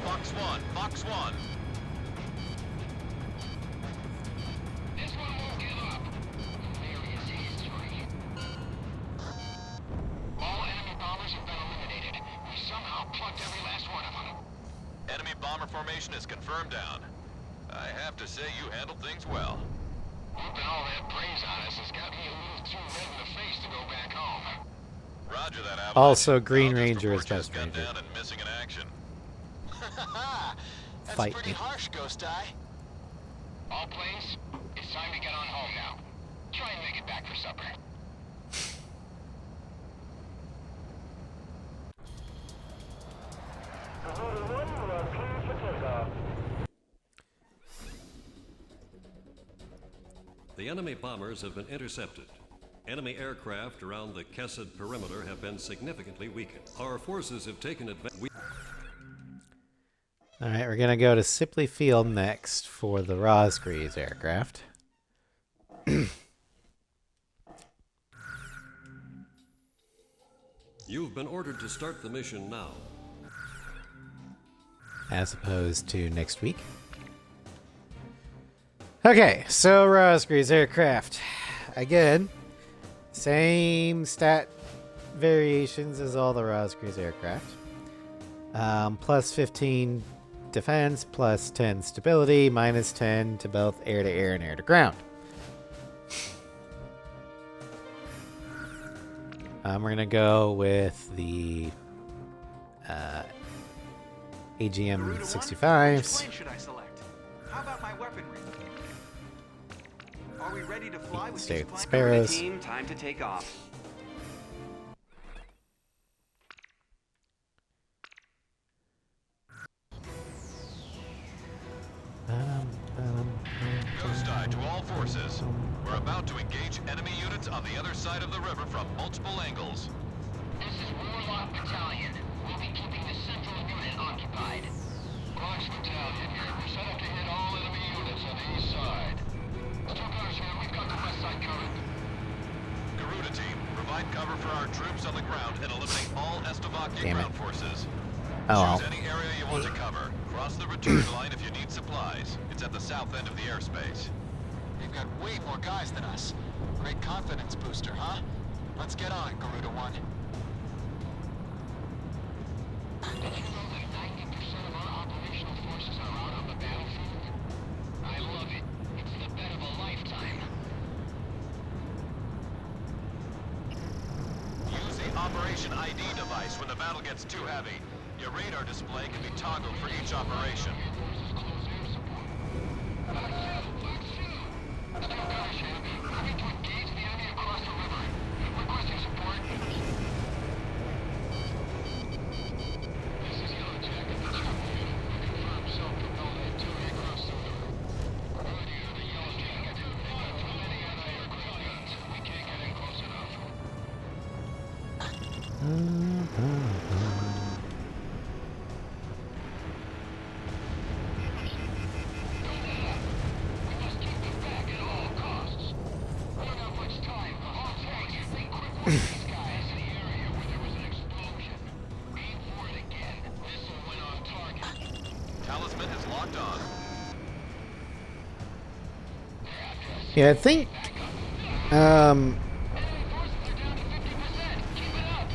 D: Fox 1, Fox 1.
E: This one won't give up. Area C3. All enemy bombers have been eliminated. We somehow plucked every last one of them.
D: Enemy bomber formation is confirmed down. I have to say you handled things well.
E: Whooping all that praise on us has got me a little too red in the face to go back home.
D: Roger that, Avalanche.
A: Also, Green
D: I'll just
A: Ranger is
D: report you as
A: Best
D: gunned
A: Ranger.
D: down and missing in action.
B: That's
A: Fight
B: pretty
A: me.
B: harsh, Ghost Eye.
E: All planes, it's time to get on home now. Try and make it back supper.
F: Garuda 1, you are cleared for takeoff.
G: The enemy bombers have been intercepted. Enemy aircraft around the Kesed perimeter have been significantly weakened. Our forces have taken advantage.
A: Alright, we're gonna go to Sipley Field next for the Rosgreaves aircraft.
G: You've been ordered to start the mission now.
A: As opposed to next week. Okay, so Rosgreaves aircraft. Again, same stat variations as all the Rosgreaves aircraft. Plus 15 defense, plus 10 stability, minus 10 to both air-to-air and air-to-ground. We're going to go with the
H: Garuda 1, which
A: AGM-65s.
H: plane should I select? How about my weaponry? Are we ready to fly with
A: Stay
H: these
A: with the
H: planes?
A: Sparrows.
C: Team, time to take off.
D: Ghost Eye to all forces. We're about to engage enemy units on the other side of the river from multiple angles.
E: This is Warlock Battalion. We'll be keeping the central unit occupied. Fox Battalion here. We're set up to hit all enemy units on the east side. Still gunners here. We've got the west side covered.
D: Garuda team, provide cover for our troops on the ground and eliminate all Estavakia
A: Damn it.
D: ground forces.
A: Oh,
D: Choose any area you want to cover. Cross the return line if you need supplies. It's at the south end of the airspace.
B: They've got way more guys than us. Great confidence booster, huh? Let's get on it, Garuda 1.
E: Did you know that 90% of our operational forces are out on the battlefield? I love it. It's the bet of a lifetime.
D: Use the Operation ID device when the battle gets too heavy. Your radar display can be toggled for each operation.
E: Still gunners here. Moving to engage the enemy across the river. Requesting support. This is Yellow Jacket, the chopper unit. Confirm self-propelled artillery across the river. Good, you're the Yellow Jacket. They've got too many anti-aircraft guns. We can't get in close enough. We must keep them back at all costs. We don't have much time. All tanks, they cripple these guys in the area where there was an explosion. Aim for it again. This'll win on target.
D: Talisman is locked on.
A: yeah, I think
E: Enemy forces are down to 50%. Keep it up.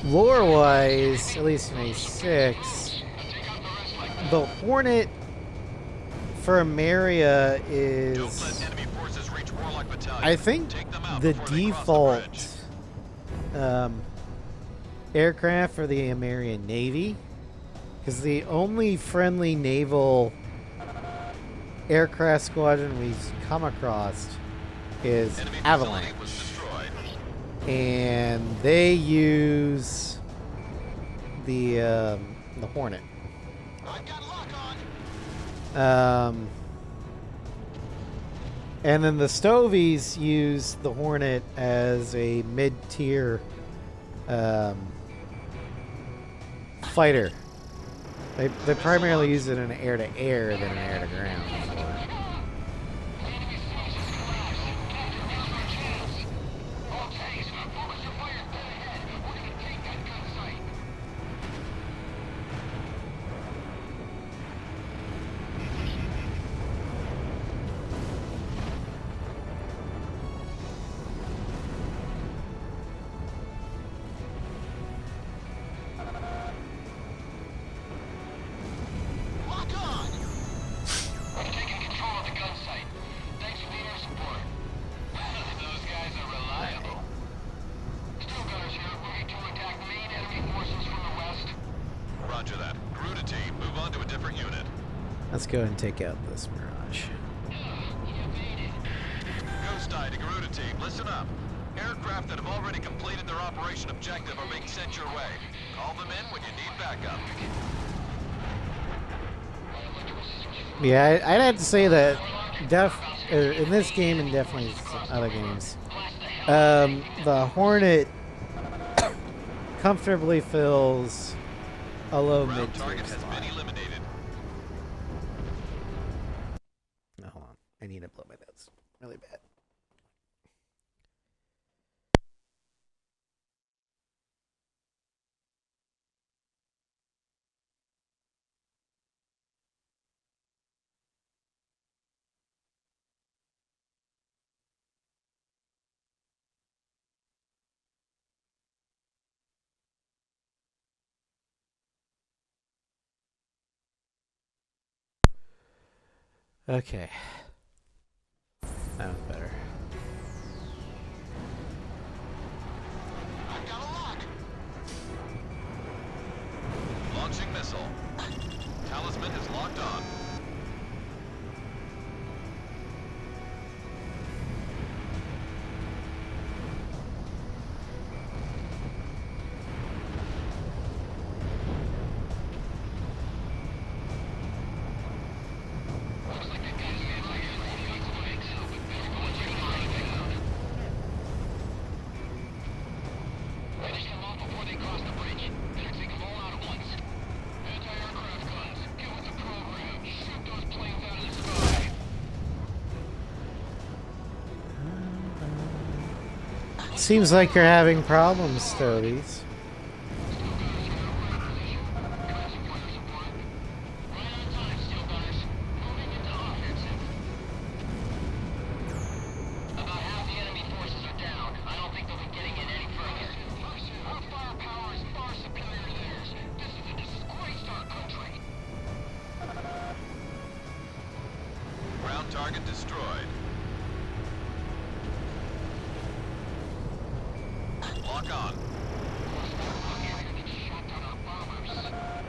A: lore-wise, at least in A6,
E: Take out the rest like
A: the Hornet for Ameria
D: Don't
A: is,
D: let enemy forces reach Warlock Battalion.
A: I think,
D: Take them out
A: the
D: before they cross the
A: default
D: bridge.
A: aircraft for the American Navy, because the only friendly naval aircraft squadron we've come across is
D: Enemy
A: Avalanche,
D: facility was destroyed.
A: and they use the Hornet.
B: I've got lock on.
A: And then the Stovies use the Hornet as a mid-tier fighter. They primarily use it in air-to-air than an air-to-ground.
E: enemy forces collapse. Captain, now's our chance. All tanks, focus your fire dead ahead. We're gonna take that gun site.
B: Lock on.
E: We've taken control of the gun site. Thanks for the air support. Those guys are reliable. Still gunners here, moving to attack main enemy forces from the west.
D: Roger that. Garuda team, move on to a different unit.
A: Let's go ahead and take out this Mirage.
E: He evaded.
D: Ghost Eye to Garuda team, listen up. aircraft that have already completed their operation objective are being sent your way. Call them in when you need backup.
A: Yeah, I'd have to say that in this game and definitely some other games, the Hornet comfortably fills a low
D: Ground
A: mid-tier
D: target has
A: slot.
D: been eliminated.
A: No, hold on. I need to blow my nose really bad. Okay. That was better.
B: I've got a lock.
D: Launching missile. Talisman is locked on.
E: Finish them off before they cross the bridge. Better take them all out at once. Anti-aircraft guns, get with the program. Shoot those planes out of the sky.
A: Seems like you're having problems, Stovies.
D: Ground target destroyed. Lock on.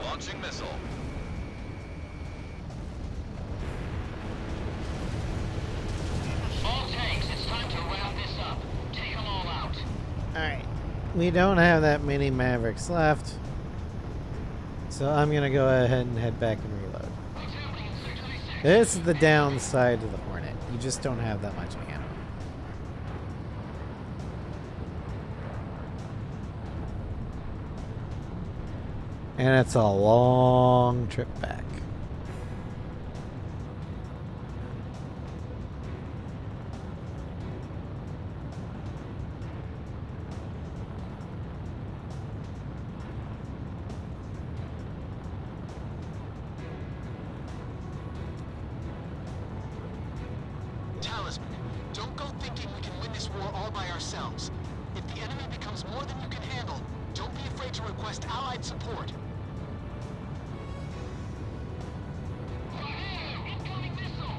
D: Launching missile.
E: All tanks, it's time to wrap this up. Take them all out.
A: Alright. We don't have that many Mavericks left. So I'm going to go ahead and head back and reload. This is the downside of the Hornet. You just don't have that much ammo. And it's a long trip back.
B: Talisman, don't go thinking we can win this war all by ourselves. If the enemy becomes more than you can handle, don't be afraid to request allied support.
E: Incoming missile!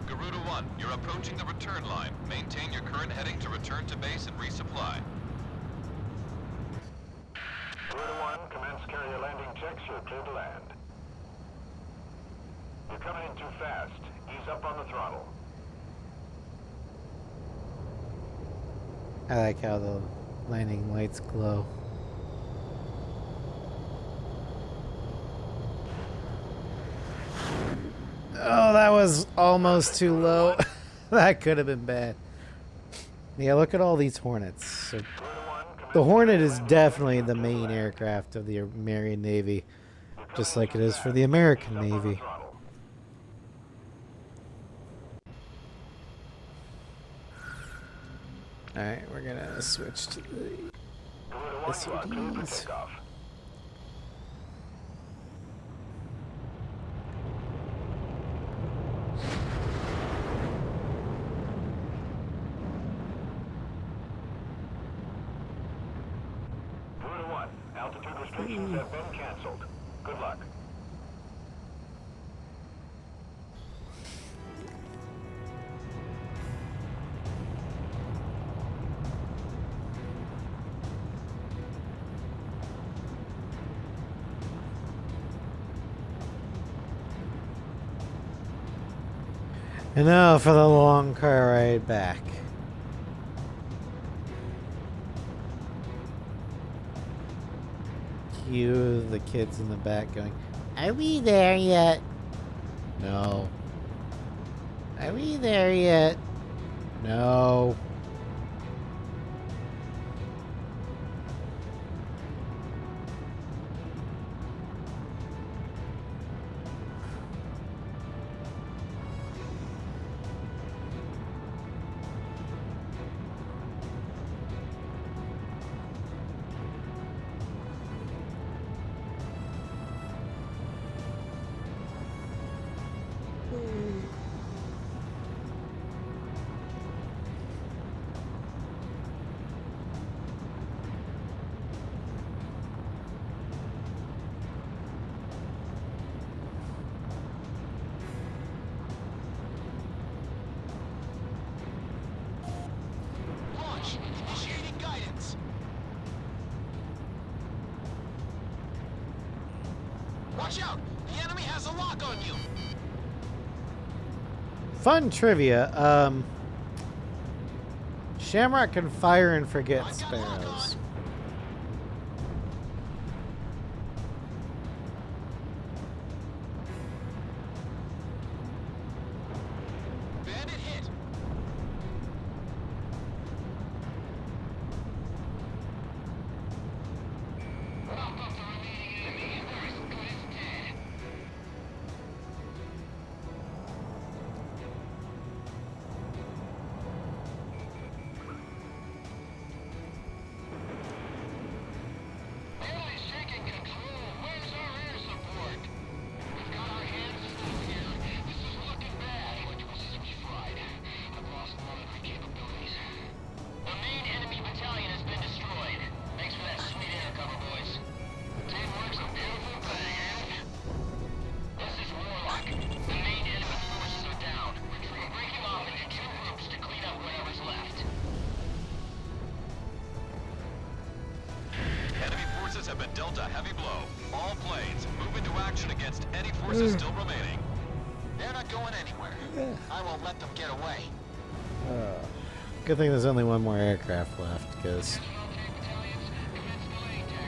D: Garuda 1, you're approaching the return line. Maintain your current heading to return to base and resupply.
F: Garuda 1, commence carrier landing checks. You're clear to land. You're coming in too fast. Ease up on the throttle.
A: I like how the landing lights glow. Oh, that was almost too low. That could have been bad. Yeah, look at all these Hornets. So
F: Garuda 1, commence
A: The Hornet is definitely the main aircraft of the American Navy, just like it is for the American Navy. Alright, we're gonna switch to the SUDs.
F: Altitude restrictions have been canceled. Good luck.
A: And now for the long car ride back. Cue the kids in the back going, "Are we there yet?" No. Are we there yet? No.
B: Launch! Initiating guidance! Watch out! The enemy has a lock on you!
A: Fun trivia. Shamrock can fire and forget
B: I've got a lock
A: sparrows.
B: on. Bandit hit!
E: Knock off the remaining enemy. First good is dead. Enemy's taking control. Where's our air support? We've got our hands full here. This is looking bad. Electrical systems fried. I've lost one of my capabilities. The main enemy battalion has been destroyed. Thanks for that sweet air cover, boys. Teamwork's a beautiful thing, and... This is Warlock. The main enemy forces are down. We're breaking off into two groups to clean up whatever's left.
D: Enemy forces have been dealt a heavy blow. All planes, move into action against any forces still remaining.
B: They're not going anywhere. I won't let them get away.
A: Good thing there's only one more aircraft left, because...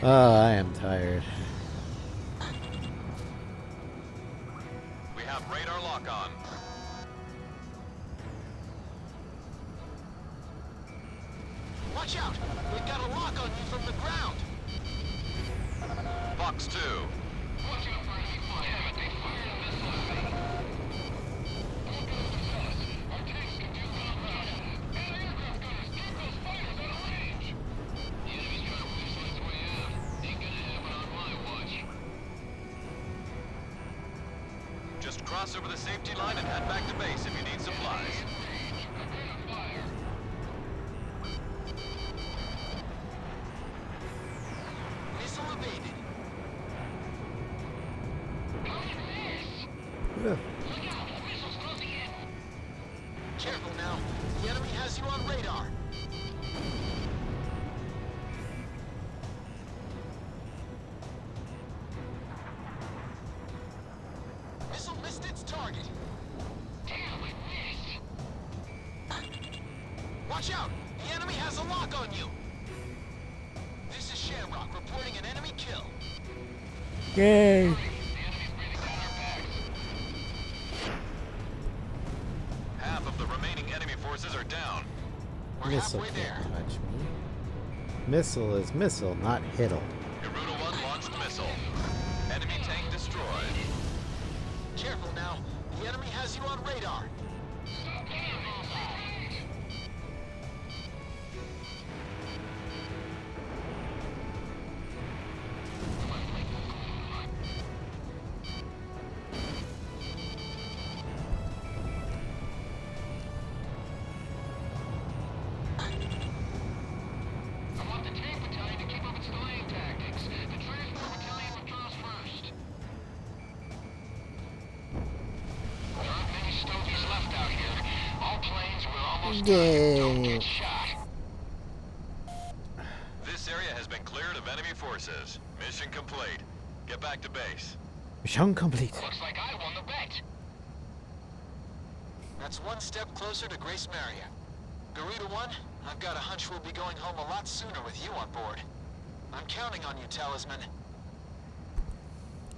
A: I am tired.
D: We have radar lock on.
B: Watch out! We've got a lock on you from the ground!
D: Fox 2.
E: Watch out for enemy fire. They fired a missile at me. All goes to us. Our tanks can do well about it. And aircraft gunners, keep those fighters out of range. The enemy's trying to weasel its way out. Ain't gonna happen on my watch.
D: Just cross over the safety line and head back to base if you need supplies.
E: Prepare to fire.
B: Missile evaded. Careful now. The enemy has you on radar. Missile missed its target.
E: Damn, I missed.
B: Watch out! The enemy has a lock on you. This is Shamrock reporting an enemy kill.
A: Yay!
E: The enemy's breathing down our backs.
D: Half of the remaining enemy forces are down.
B: We're
A: Missile
B: halfway there.
A: can't touch me. Missile is missile, not hiddle.
D: Garuda 1 launched missile. Enemy tank destroyed.
B: Careful now. The enemy has you on radar.
E: I want the tank battalion to keep up its delaying tactics. The transport battalion withdraws first. There aren't many stogies left out here. All planes will almost don't get shot.
D: This area has been cleared of enemy forces. Mission complete. Get back to base.
A: Mission complete.
E: Looks like I won the bet.
B: That's one step closer to Grace Maria. Garuda 1, I've got a hunch we'll be going home a lot sooner with you on board. I'm counting on you, Talisman.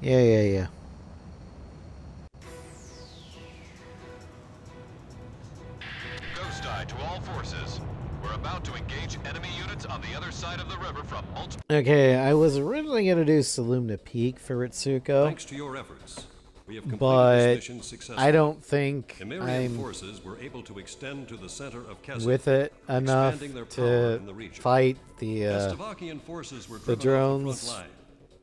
A: Yeah.
D: Ghost Eye to all forces. We're about to engage enemy units on the other side of the river from multiple...
A: Okay, I was originally going to do Salumna Peak for Ritsuko,
G: Thanks to your efforts, we have completed
A: but
G: this mission successfully.
A: I don't think
G: Emirian
A: I'm
G: forces were able to extend to the center of Kesed,
A: with it enough
G: expanding their power
A: to
G: in the region.
A: fight the
G: Kestovakian forces were driven
A: drones
G: off the front line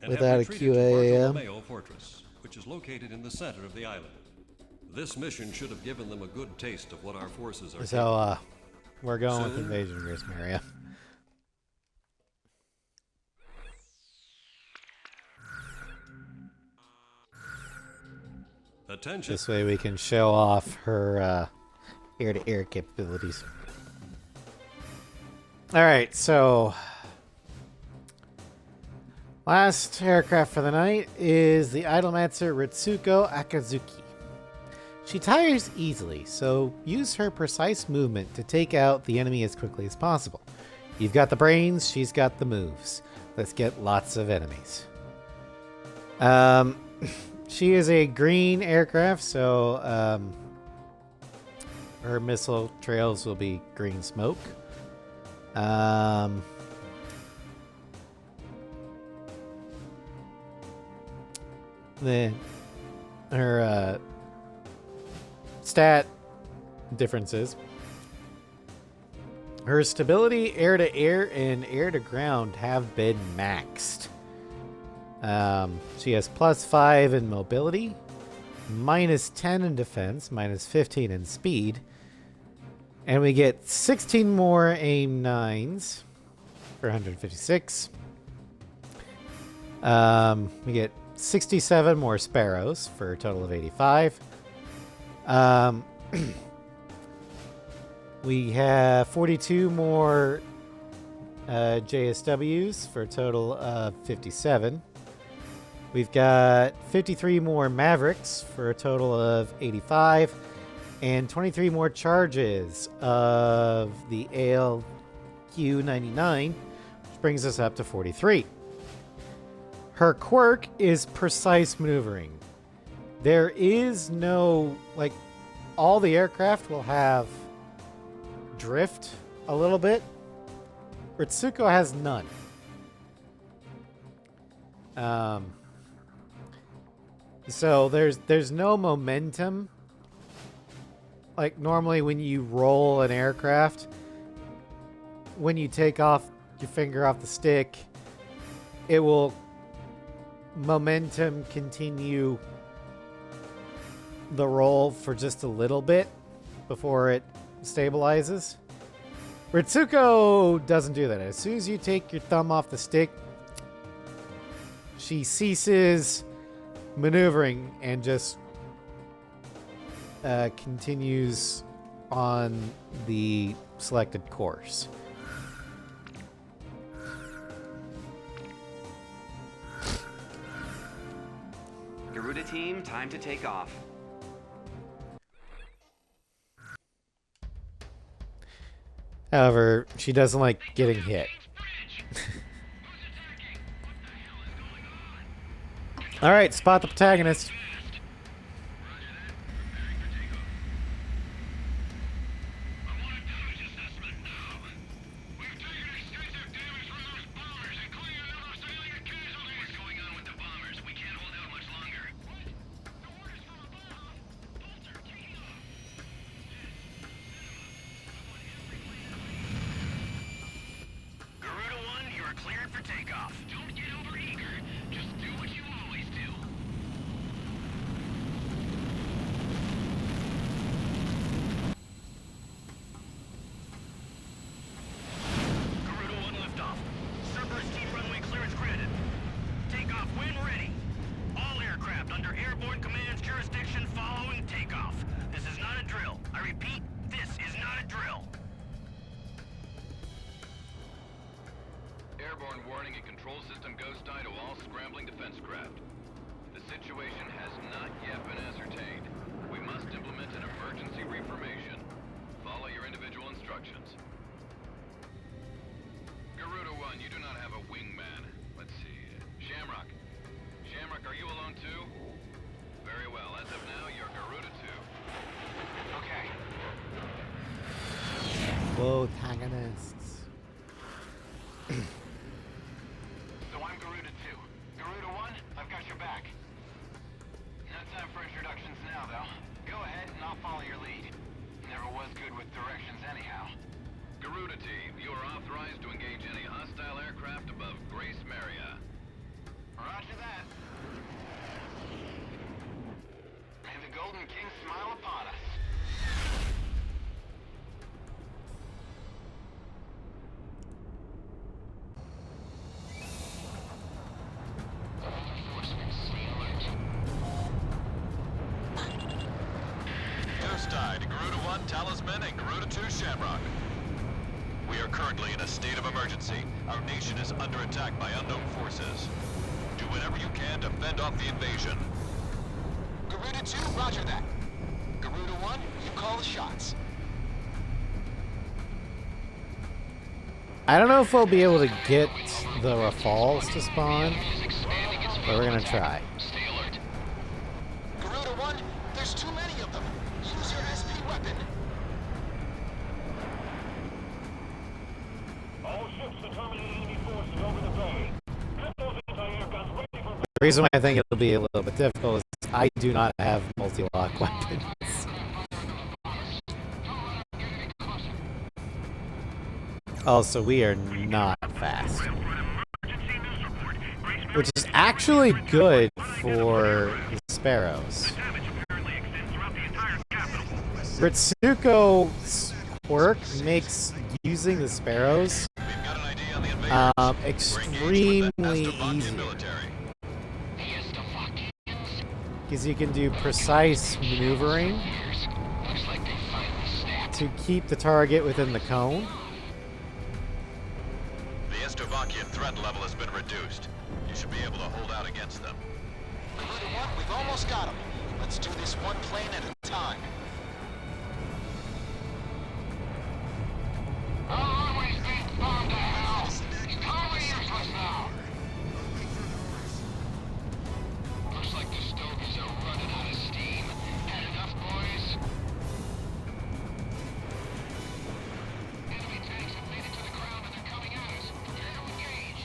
G: and
A: without
G: have
A: a
G: retreated to
A: QAM.
G: Bartolomeo Fortress, which is located in the center of the island. This mission should have given them a good taste of what our forces are.
A: So, we're going with
G: Soon.
A: Invasion of Grace Maria.
G: Attention.
A: This way we can show off her air-to-air capabilities. Alright, so... last aircraft for the night is the Idolmatsu Ritsuko Akazuki. She tires easily, so use her precise movement to take out the enemy as quickly as possible. You've got the brains, she's got the moves. Let's get lots of enemies. She is a green aircraft, so her missile trails will be green smoke. Then her stat differences. Her stability, air-to-air, and air-to-ground have been maxed. She has +5 in mobility, -10 in defense, -15 in speed, and we get 16 more aim 9s for 156. We get 67 more sparrows for a total of 85. We have 42 more JSWs for a total of 57. We've got 53 more Mavericks for a total of 85, and 23 more charges of the ALQ-99, which brings us up to 43. Her quirk is precise maneuvering. There is no, like, all the aircraft will have drift a little bit. Ritsuko has none. So there's no momentum. Like normally when you roll an aircraft, when you take off your finger off the stick, it will momentum continue the roll for just a little bit before it stabilizes. Ritsuko doesn't do that. As soon as you take your thumb off the stick, she ceases maneuvering and just continues on the selected course.
C: Garuda team, time to take off.
A: However, she doesn't like getting hit. All right, spot the protagonist.
E: when ready. All aircraft under airborne command's jurisdiction following takeoff. This is not a drill. I repeat, this is not a drill.
D: Airborne warning and control system ghost eye to all scrambling defense craft. The situation has not yet been ascertained. We must implement an emergency reformation. Follow your individual instructions. Garuda 1, you do not have a wingman. Let's see. Shamrock. Shamrock, are you alone too? Very well. As of now, you're Garuda 2.
B: Okay.
A: Both antagonists.
B: So I'm Garuda 2. Garuda 1, I've got your back. No time for introductions now, though. Go ahead and I'll follow your lead. Never was good with directions anyhow.
D: Garuda Team, you are authorized to engage any hostile aircraft above Grace Maria.
B: Roger that. May the Golden King smile upon us.
D: Ghost Eye to Garuda 1 Talisman and Garuda 2 Shamrock. We are currently in a state of emergency. Our nation is under attack by unknown forces. Do whatever you can to fend off the invasion.
B: Garuda 2, roger that. Garuda 1, you call the shots.
A: I don't know if we'll be able to get the Rafales to spawn, but we're gonna try.
E: Stay alert.
B: Garuda 1, there's too many of them. Use your SP weapon.
F: All ships determining enemy forces over the bay. Get those anti-air guns ready for...
A: The reason why I think it'll be a little bit difficult is I do not have multi-lock weapons. Also, we are not fast. Which is actually good for the Sparrows. Ritsuko's quirk makes using the Sparrows
D: We've got an idea on the invasion.
A: extremely easy. Because you can do precise maneuvering to keep the target within the cone.
D: The Estovakian threat level has been reduced. You should be able to hold out against them.
B: Garuda 1, we've almost got them. Let's do this one plane at a time.
E: Our runway's being bombed out. Cover your now. Looks like the stogies are running out of steam. Had enough, boys? Enemy tanks have made it to the ground and they're coming at us. Prepare to engage.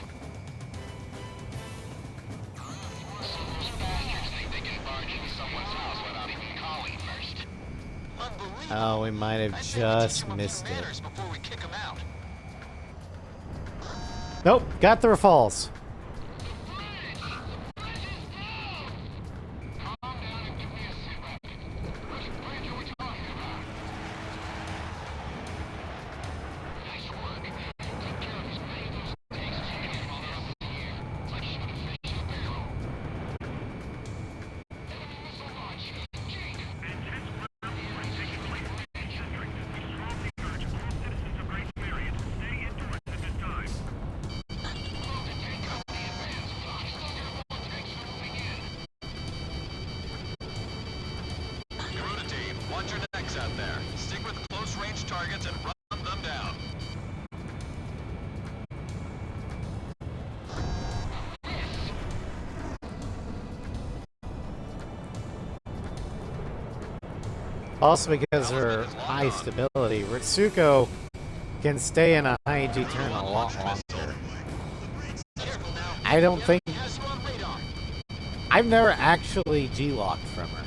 E: Some of those bastards think they can barge into someone's house without even calling first.
B: Unbelievable.
A: Oh, we might have
B: I think we
A: just
B: teach 'em a few
A: missed it.
B: manners before we kick 'em out.
A: Nope, got the Rafales.
E: Calm down and give me a sit rep. Which bridge are we talking about? Nice work. Take care of as many of those tanks as you can while they're up in the air. It's like shooting fish in a barrel. Enemy missile launch. Jake. Intense ground taking place in Centric. We strongly urge all citizens of Great Barrier to stay indoors at this time.
D: Garuda Team, watch your necks out there. Stick with close-range targets and run them down.
A: Also, because of her high stability, Ritsuko can stay in a high G turn a lot longer.
B: Careful now.
A: I don't think
B: He has you on radar.
A: I've never actually G-locked from her.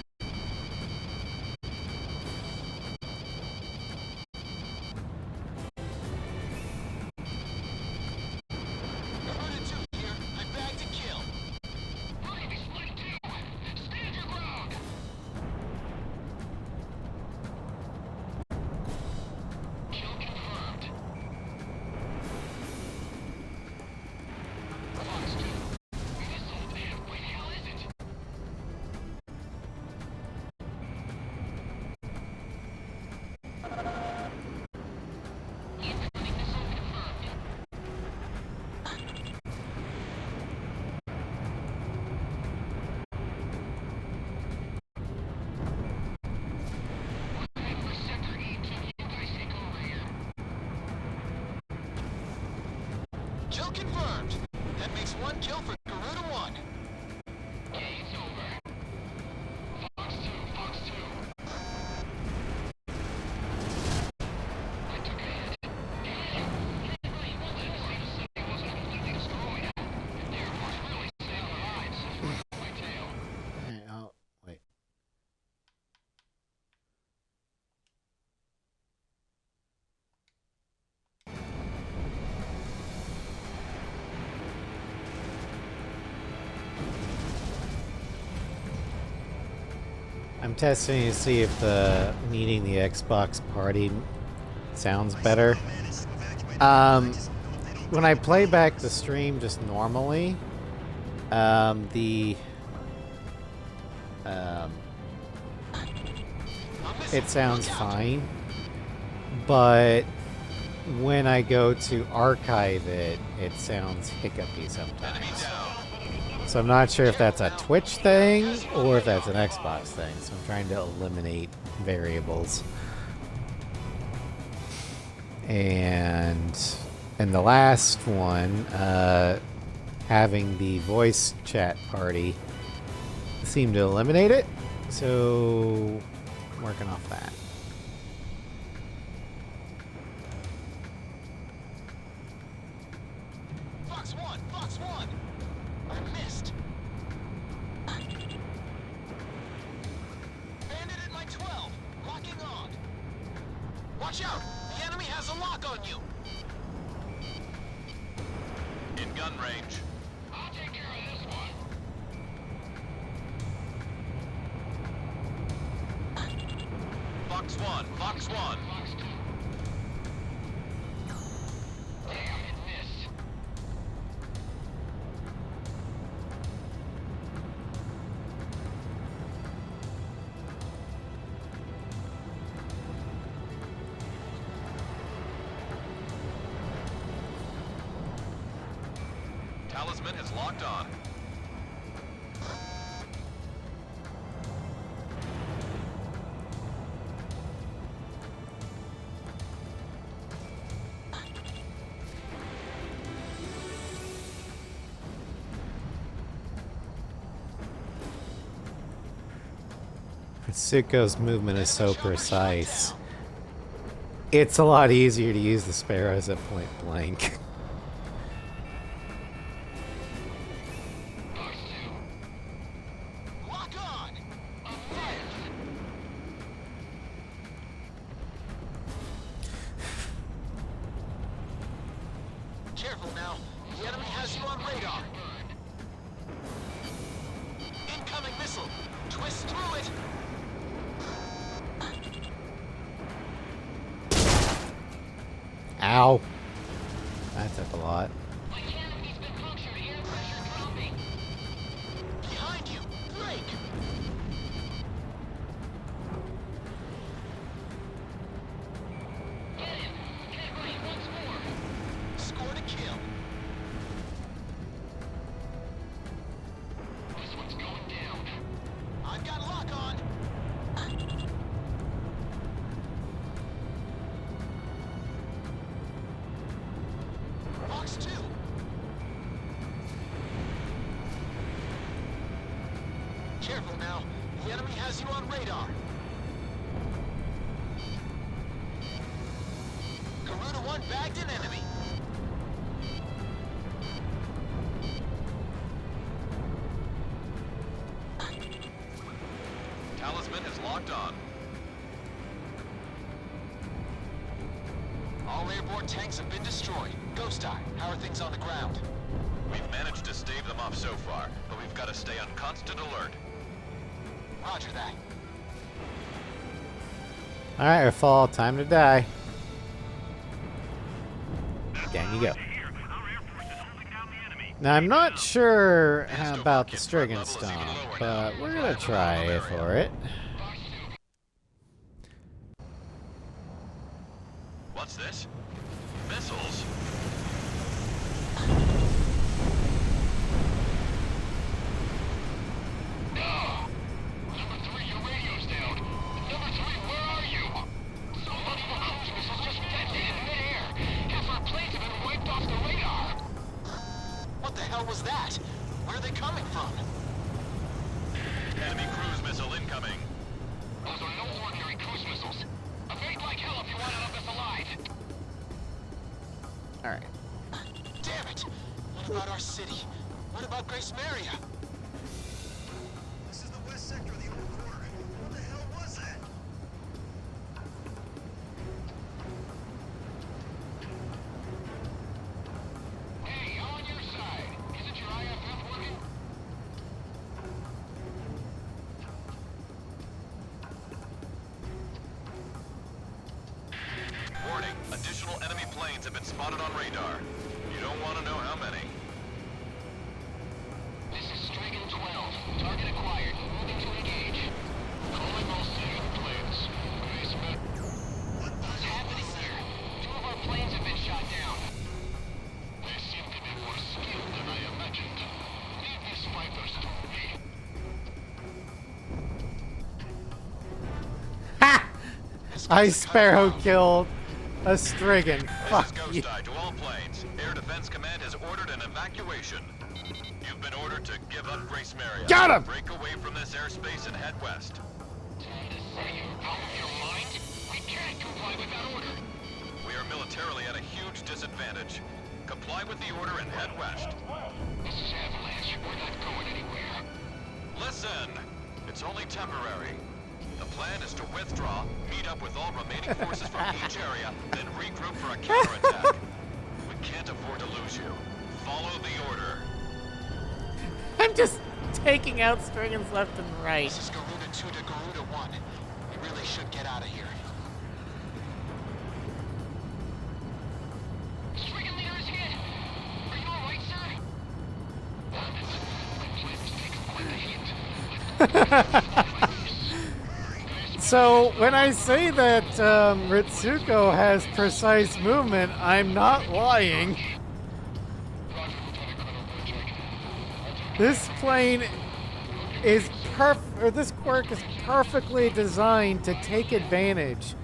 B: Garuda 2 here. I bagged a kill.
E: Enemy split 2. Stand your ground. Kill confirmed. Fox 2. Missile
A: I'm testing to see if the meeting the Xbox party sounds better. When I play back the stream just normally, it sounds fine, but when I go to archive it, it sounds hiccupy sometimes. So I'm not sure if that's a Twitch thing or if that's an Xbox thing. So I'm trying to eliminate variables. And the last one, having the voice chat party seemed to eliminate it. So I'm working off that.
E: Fox 1! Fox 1! I missed! Bandit at my 12! Locking on! Watch out! The enemy has a lock on you!
D: In gun range.
E: I'll take care of this one.
D: Fox 1, Fox 1.
E: Fox 2. Damn, it missed.
D: Talisman is locked on.
A: Suko's movement is so precise. It's a lot easier to use the sparrows at point blank.
E: Fox 2. Lock on! I'm fired! Careful now. The enemy has you on radar. Incoming missile. Twist through it.
A: Ow. That took a lot.
E: My canopy's been punctured. Air pressure dropping. Behind you. Break. Get him. Get right once more. Scored a kill. This one's going down. I've got lock on. Fox 2. Careful now. The enemy has you on radar. Garuda 1 bagged an enemy.
D: Talisman is locked on.
E: All airborne tanks have been destroyed. Ghost Eye, how are things on the ground?
D: We've managed to stave them off so far, but we've got to stay on constant alert.
E: Roger that.
A: Alright, fall. Time to die. Down you go. Now, I'm not sure how about the Strigan Stomp, but we're gonna try for it.
D: What's this? Missiles?
E: Number 3, your radio's down. Number 3, where are you? So many of our cruise missiles just detonated in midair. Half our planes have been wiped off the radar. What the hell was that? Where are they coming from?
D: Enemy cruise missile incoming.
E: Those are no ordinary cruise missiles. Evade like hell if you want to know this alive.
D: radar. You don't want to know how many.
E: This is Strigan 12. Target acquired. Moving to engage. Calling all civilian planes. What's happening here? 2 of our planes have been shot down. They seem to be more skilled than I imagined. Leave these fighters to me.
A: Ha! Ice Sparrow killed a Strigan.
D: This
A: Fuck
D: is Ghost
A: you.
D: Eye to all planes. Air Defense Command has ordered an evacuation. You've been ordered to give up Grace Maria.
A: Got him!
D: Break away from this airspace and head west.
E: Are you out of your mind? We can't comply with that order.
D: We are militarily at a huge disadvantage. Comply with the order and head west.
E: This is Avalanche. We're not going anywhere.
D: Listen! It's only temporary. The plan is to withdraw, meet up with all remaining forces from each area, then regroup for a counterattack. We can't afford to lose you. Follow the order.
A: I'm just taking out Strigans left and right.
E: This is Garuda 2 to Garuda 1. We really should get out of here. Strigan leader is hit. Are you alright, sir? Damn it. My plan was taken quite a hit.
A: So when I say that Ritsuko has precise movement, I'm not lying. This plane is this quirk is perfectly designed to take advantage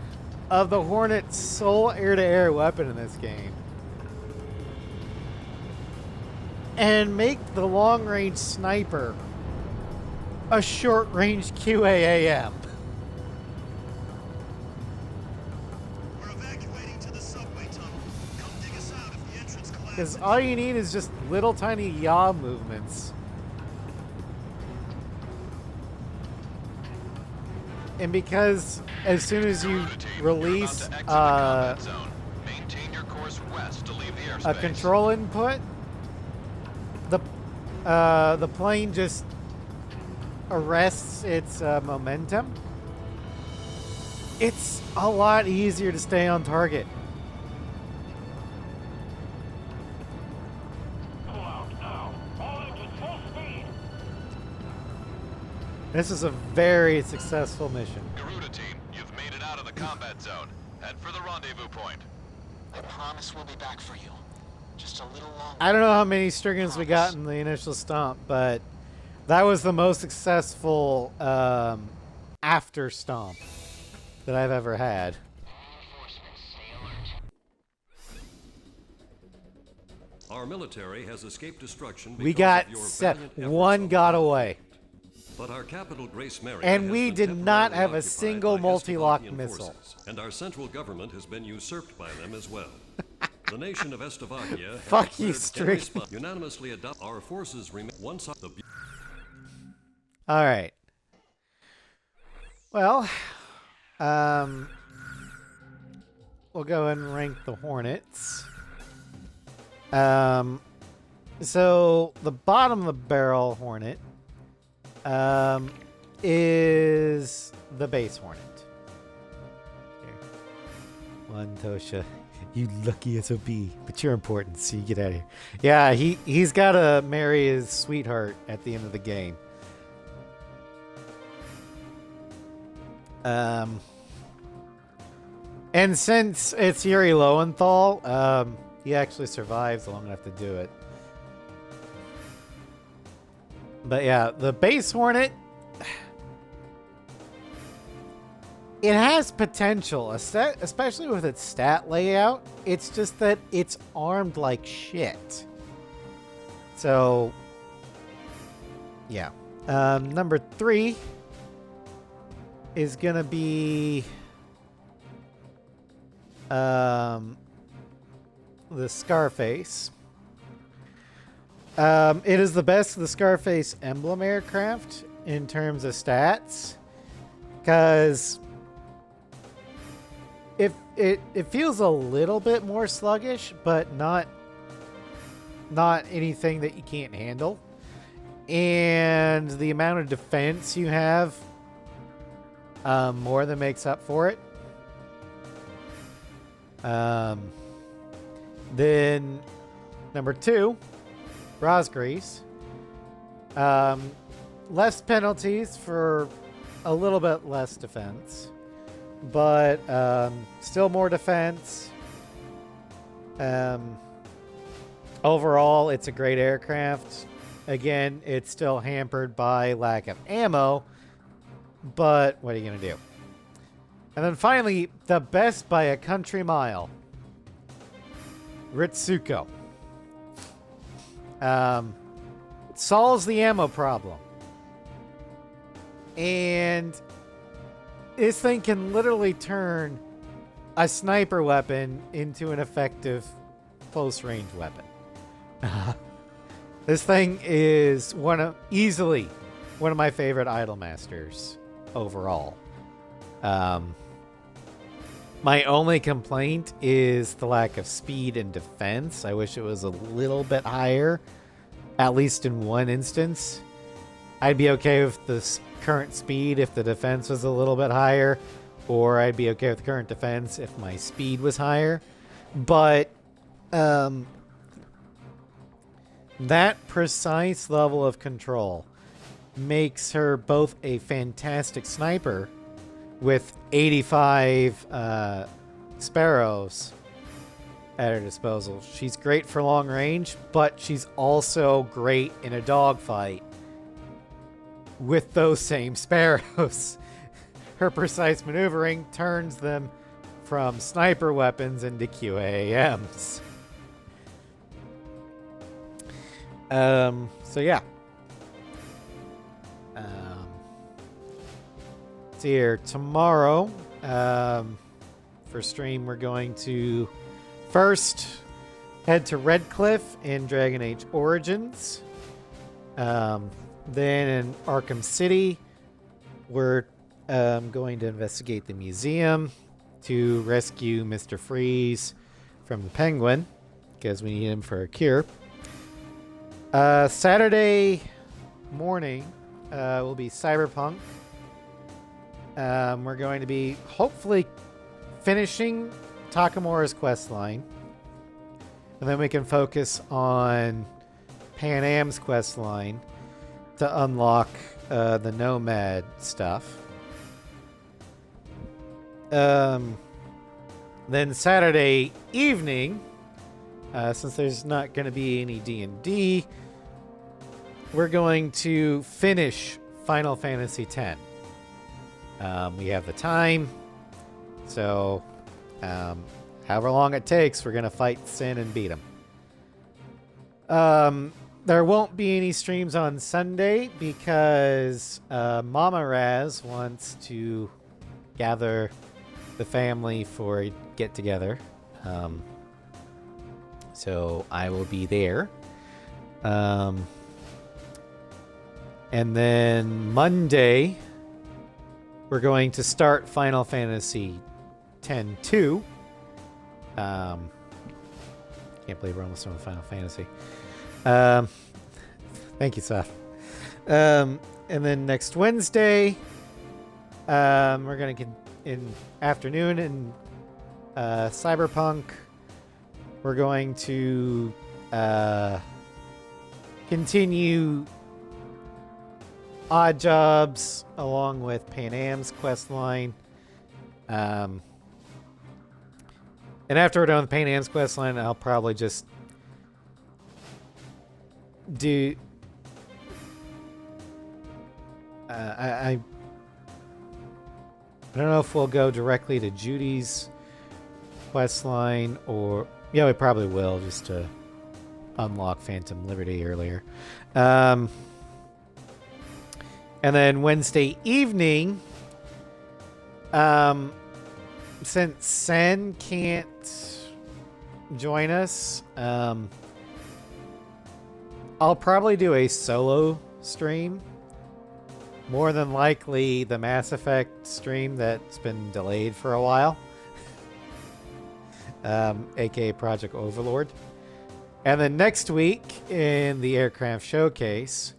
A: of the Hornet's sole air-to-air weapon in this game. And make the long-range sniper a short-range QAAM.
I: We're evacuating to the subway tunnel. Come dig us out if the entrance collapses.
A: Because all you need is just little tiny yaw movements. And because as soon as you release
D: Maintain your course west to leave the
A: a
D: airspace.
A: control input, the plane just arrests its momentum. It's a lot easier to stay on target.
F: Pull out now. All engines full speed.
A: This is a very successful mission.
D: Garuda team, you've made it out of the combat zone. Head for the rendezvous point.
E: I promise we'll be back for you. Just a little longer.
A: I don't know how many Strigans we got in the initial stomp, but that was the most successful after stomp that I've ever had.
E: Reinforcements, stay alert.
G: Our military has escaped destruction
A: We
G: because
A: got
G: of your
A: set.
G: valiant efforts
A: One
G: on
A: got
G: the
A: away.
G: But our capital, Grace Maria,
A: And
G: has
A: we
G: been
A: did not
G: temporarily
A: have a
G: occupied
A: single
G: by
A: multi-lock
G: Estevakian
A: missile.
G: forces, and our central government has been usurped by them as well. The nation of Estevakia has
A: Fuck you,
G: declared in
A: Strigan.
G: response- unanimously adopt our forces remain one side. The
A: All right. Well, we'll go ahead and rank the Hornets. So the bottom of the barrel Hornet is the base Hornet. Here. One Tosha. You lucky SOB, but you're important, so you get out of here. Yeah, he's got to marry his sweetheart at the end of the game. And since it's Yuri Lowenthal, he actually survives long enough to do it. But yeah, the base Hornet, it has potential, especially with its stat layout. It's just that it's armed like shit. So, yeah. Number 3 is gonna be the Scarface. It is the best of the Scarface emblem aircraft in terms of stats, because it feels a little bit more sluggish, but not anything that you can't handle. And the amount of defense you have more than makes up for it. Then number 2, Rosgrease. Less penalties for a little bit less defense, but still more defense. Overall, it's a great aircraft. Again, it's still hampered by lack of ammo, but what are you going to do? And then finally, the best by a country mile, Ritsuko. Solves the ammo problem. And this thing can literally turn a sniper weapon into an effective close-range weapon. This thing is easily one of my favorite Idolmasters overall. My only complaint is the lack of speed and defense. I wish it was a little bit higher, at least in one instance. I'd be okay with the current speed if the defense was a little bit higher, or I'd be okay with the current defense if my speed was higher. But that precise level of control makes her both a fantastic sniper with 85 Sparrows at her disposal. She's great for long range, but she's also great in a dogfight with those same Sparrows. Her precise maneuvering turns them from sniper weapons into QAMs. So yeah. See here tomorrow. For stream, we're going to first head to Redcliffe in Dragon Age Origins. Then in Arkham City, we're going to investigate the museum to rescue Mr. Freeze from the Penguin, because we need him for a cure. Saturday morning will be Cyberpunk. We're going to be hopefully finishing Takamura's quest line. And then we can focus on Pan Am's quest line to unlock the Nomad stuff. Then Saturday evening, since there's not going to be any D&D, we're going to finish Final Fantasy X. We have the time, so however long it takes, we're going to fight Sin and beat him. There won't be any streams on Sunday because Mama Raz wants to gather the family for a get-together. So I will be there. And then Monday, we're going to start Final Fantasy X-2. Can't believe we're almost done with Final Fantasy. Thank you, Seth. And then next Wednesday, we're going to in afternoon in Cyberpunk. We're going to continue Odd Jobs along with Pan Am's quest line. And after we're done with Pan Am's quest line, I'll probably just do I don't know if we'll go directly to Judy's quest line, or yeah, we probably will, just to unlock Phantom Liberty earlier. And then Wednesday evening, since Sen can't join us, I'll probably do a solo stream. More than likely the Mass Effect stream that's been delayed for a while. aka Project Overlord. And then next week in the Aircraft Showcase,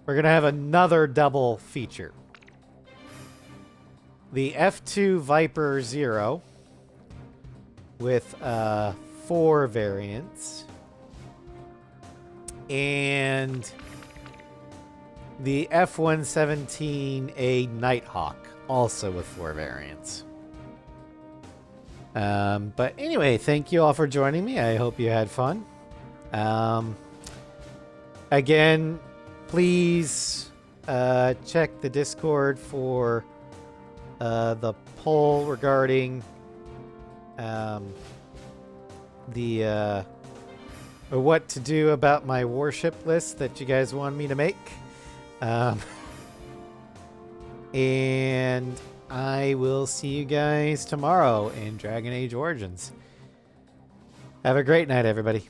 A: we're going to have another double feature. The F2 Viper Zero with 4 variants. And the F-117A Nighthawk, also with 4 variants. But anyway, thank you all for joining me. I hope you had fun. Again, please check the Discord for the poll regarding or what to do about my warship list that you guys wanted me to make. And I will see you guys tomorrow in Dragon Age Origins. Have a great night, everybody.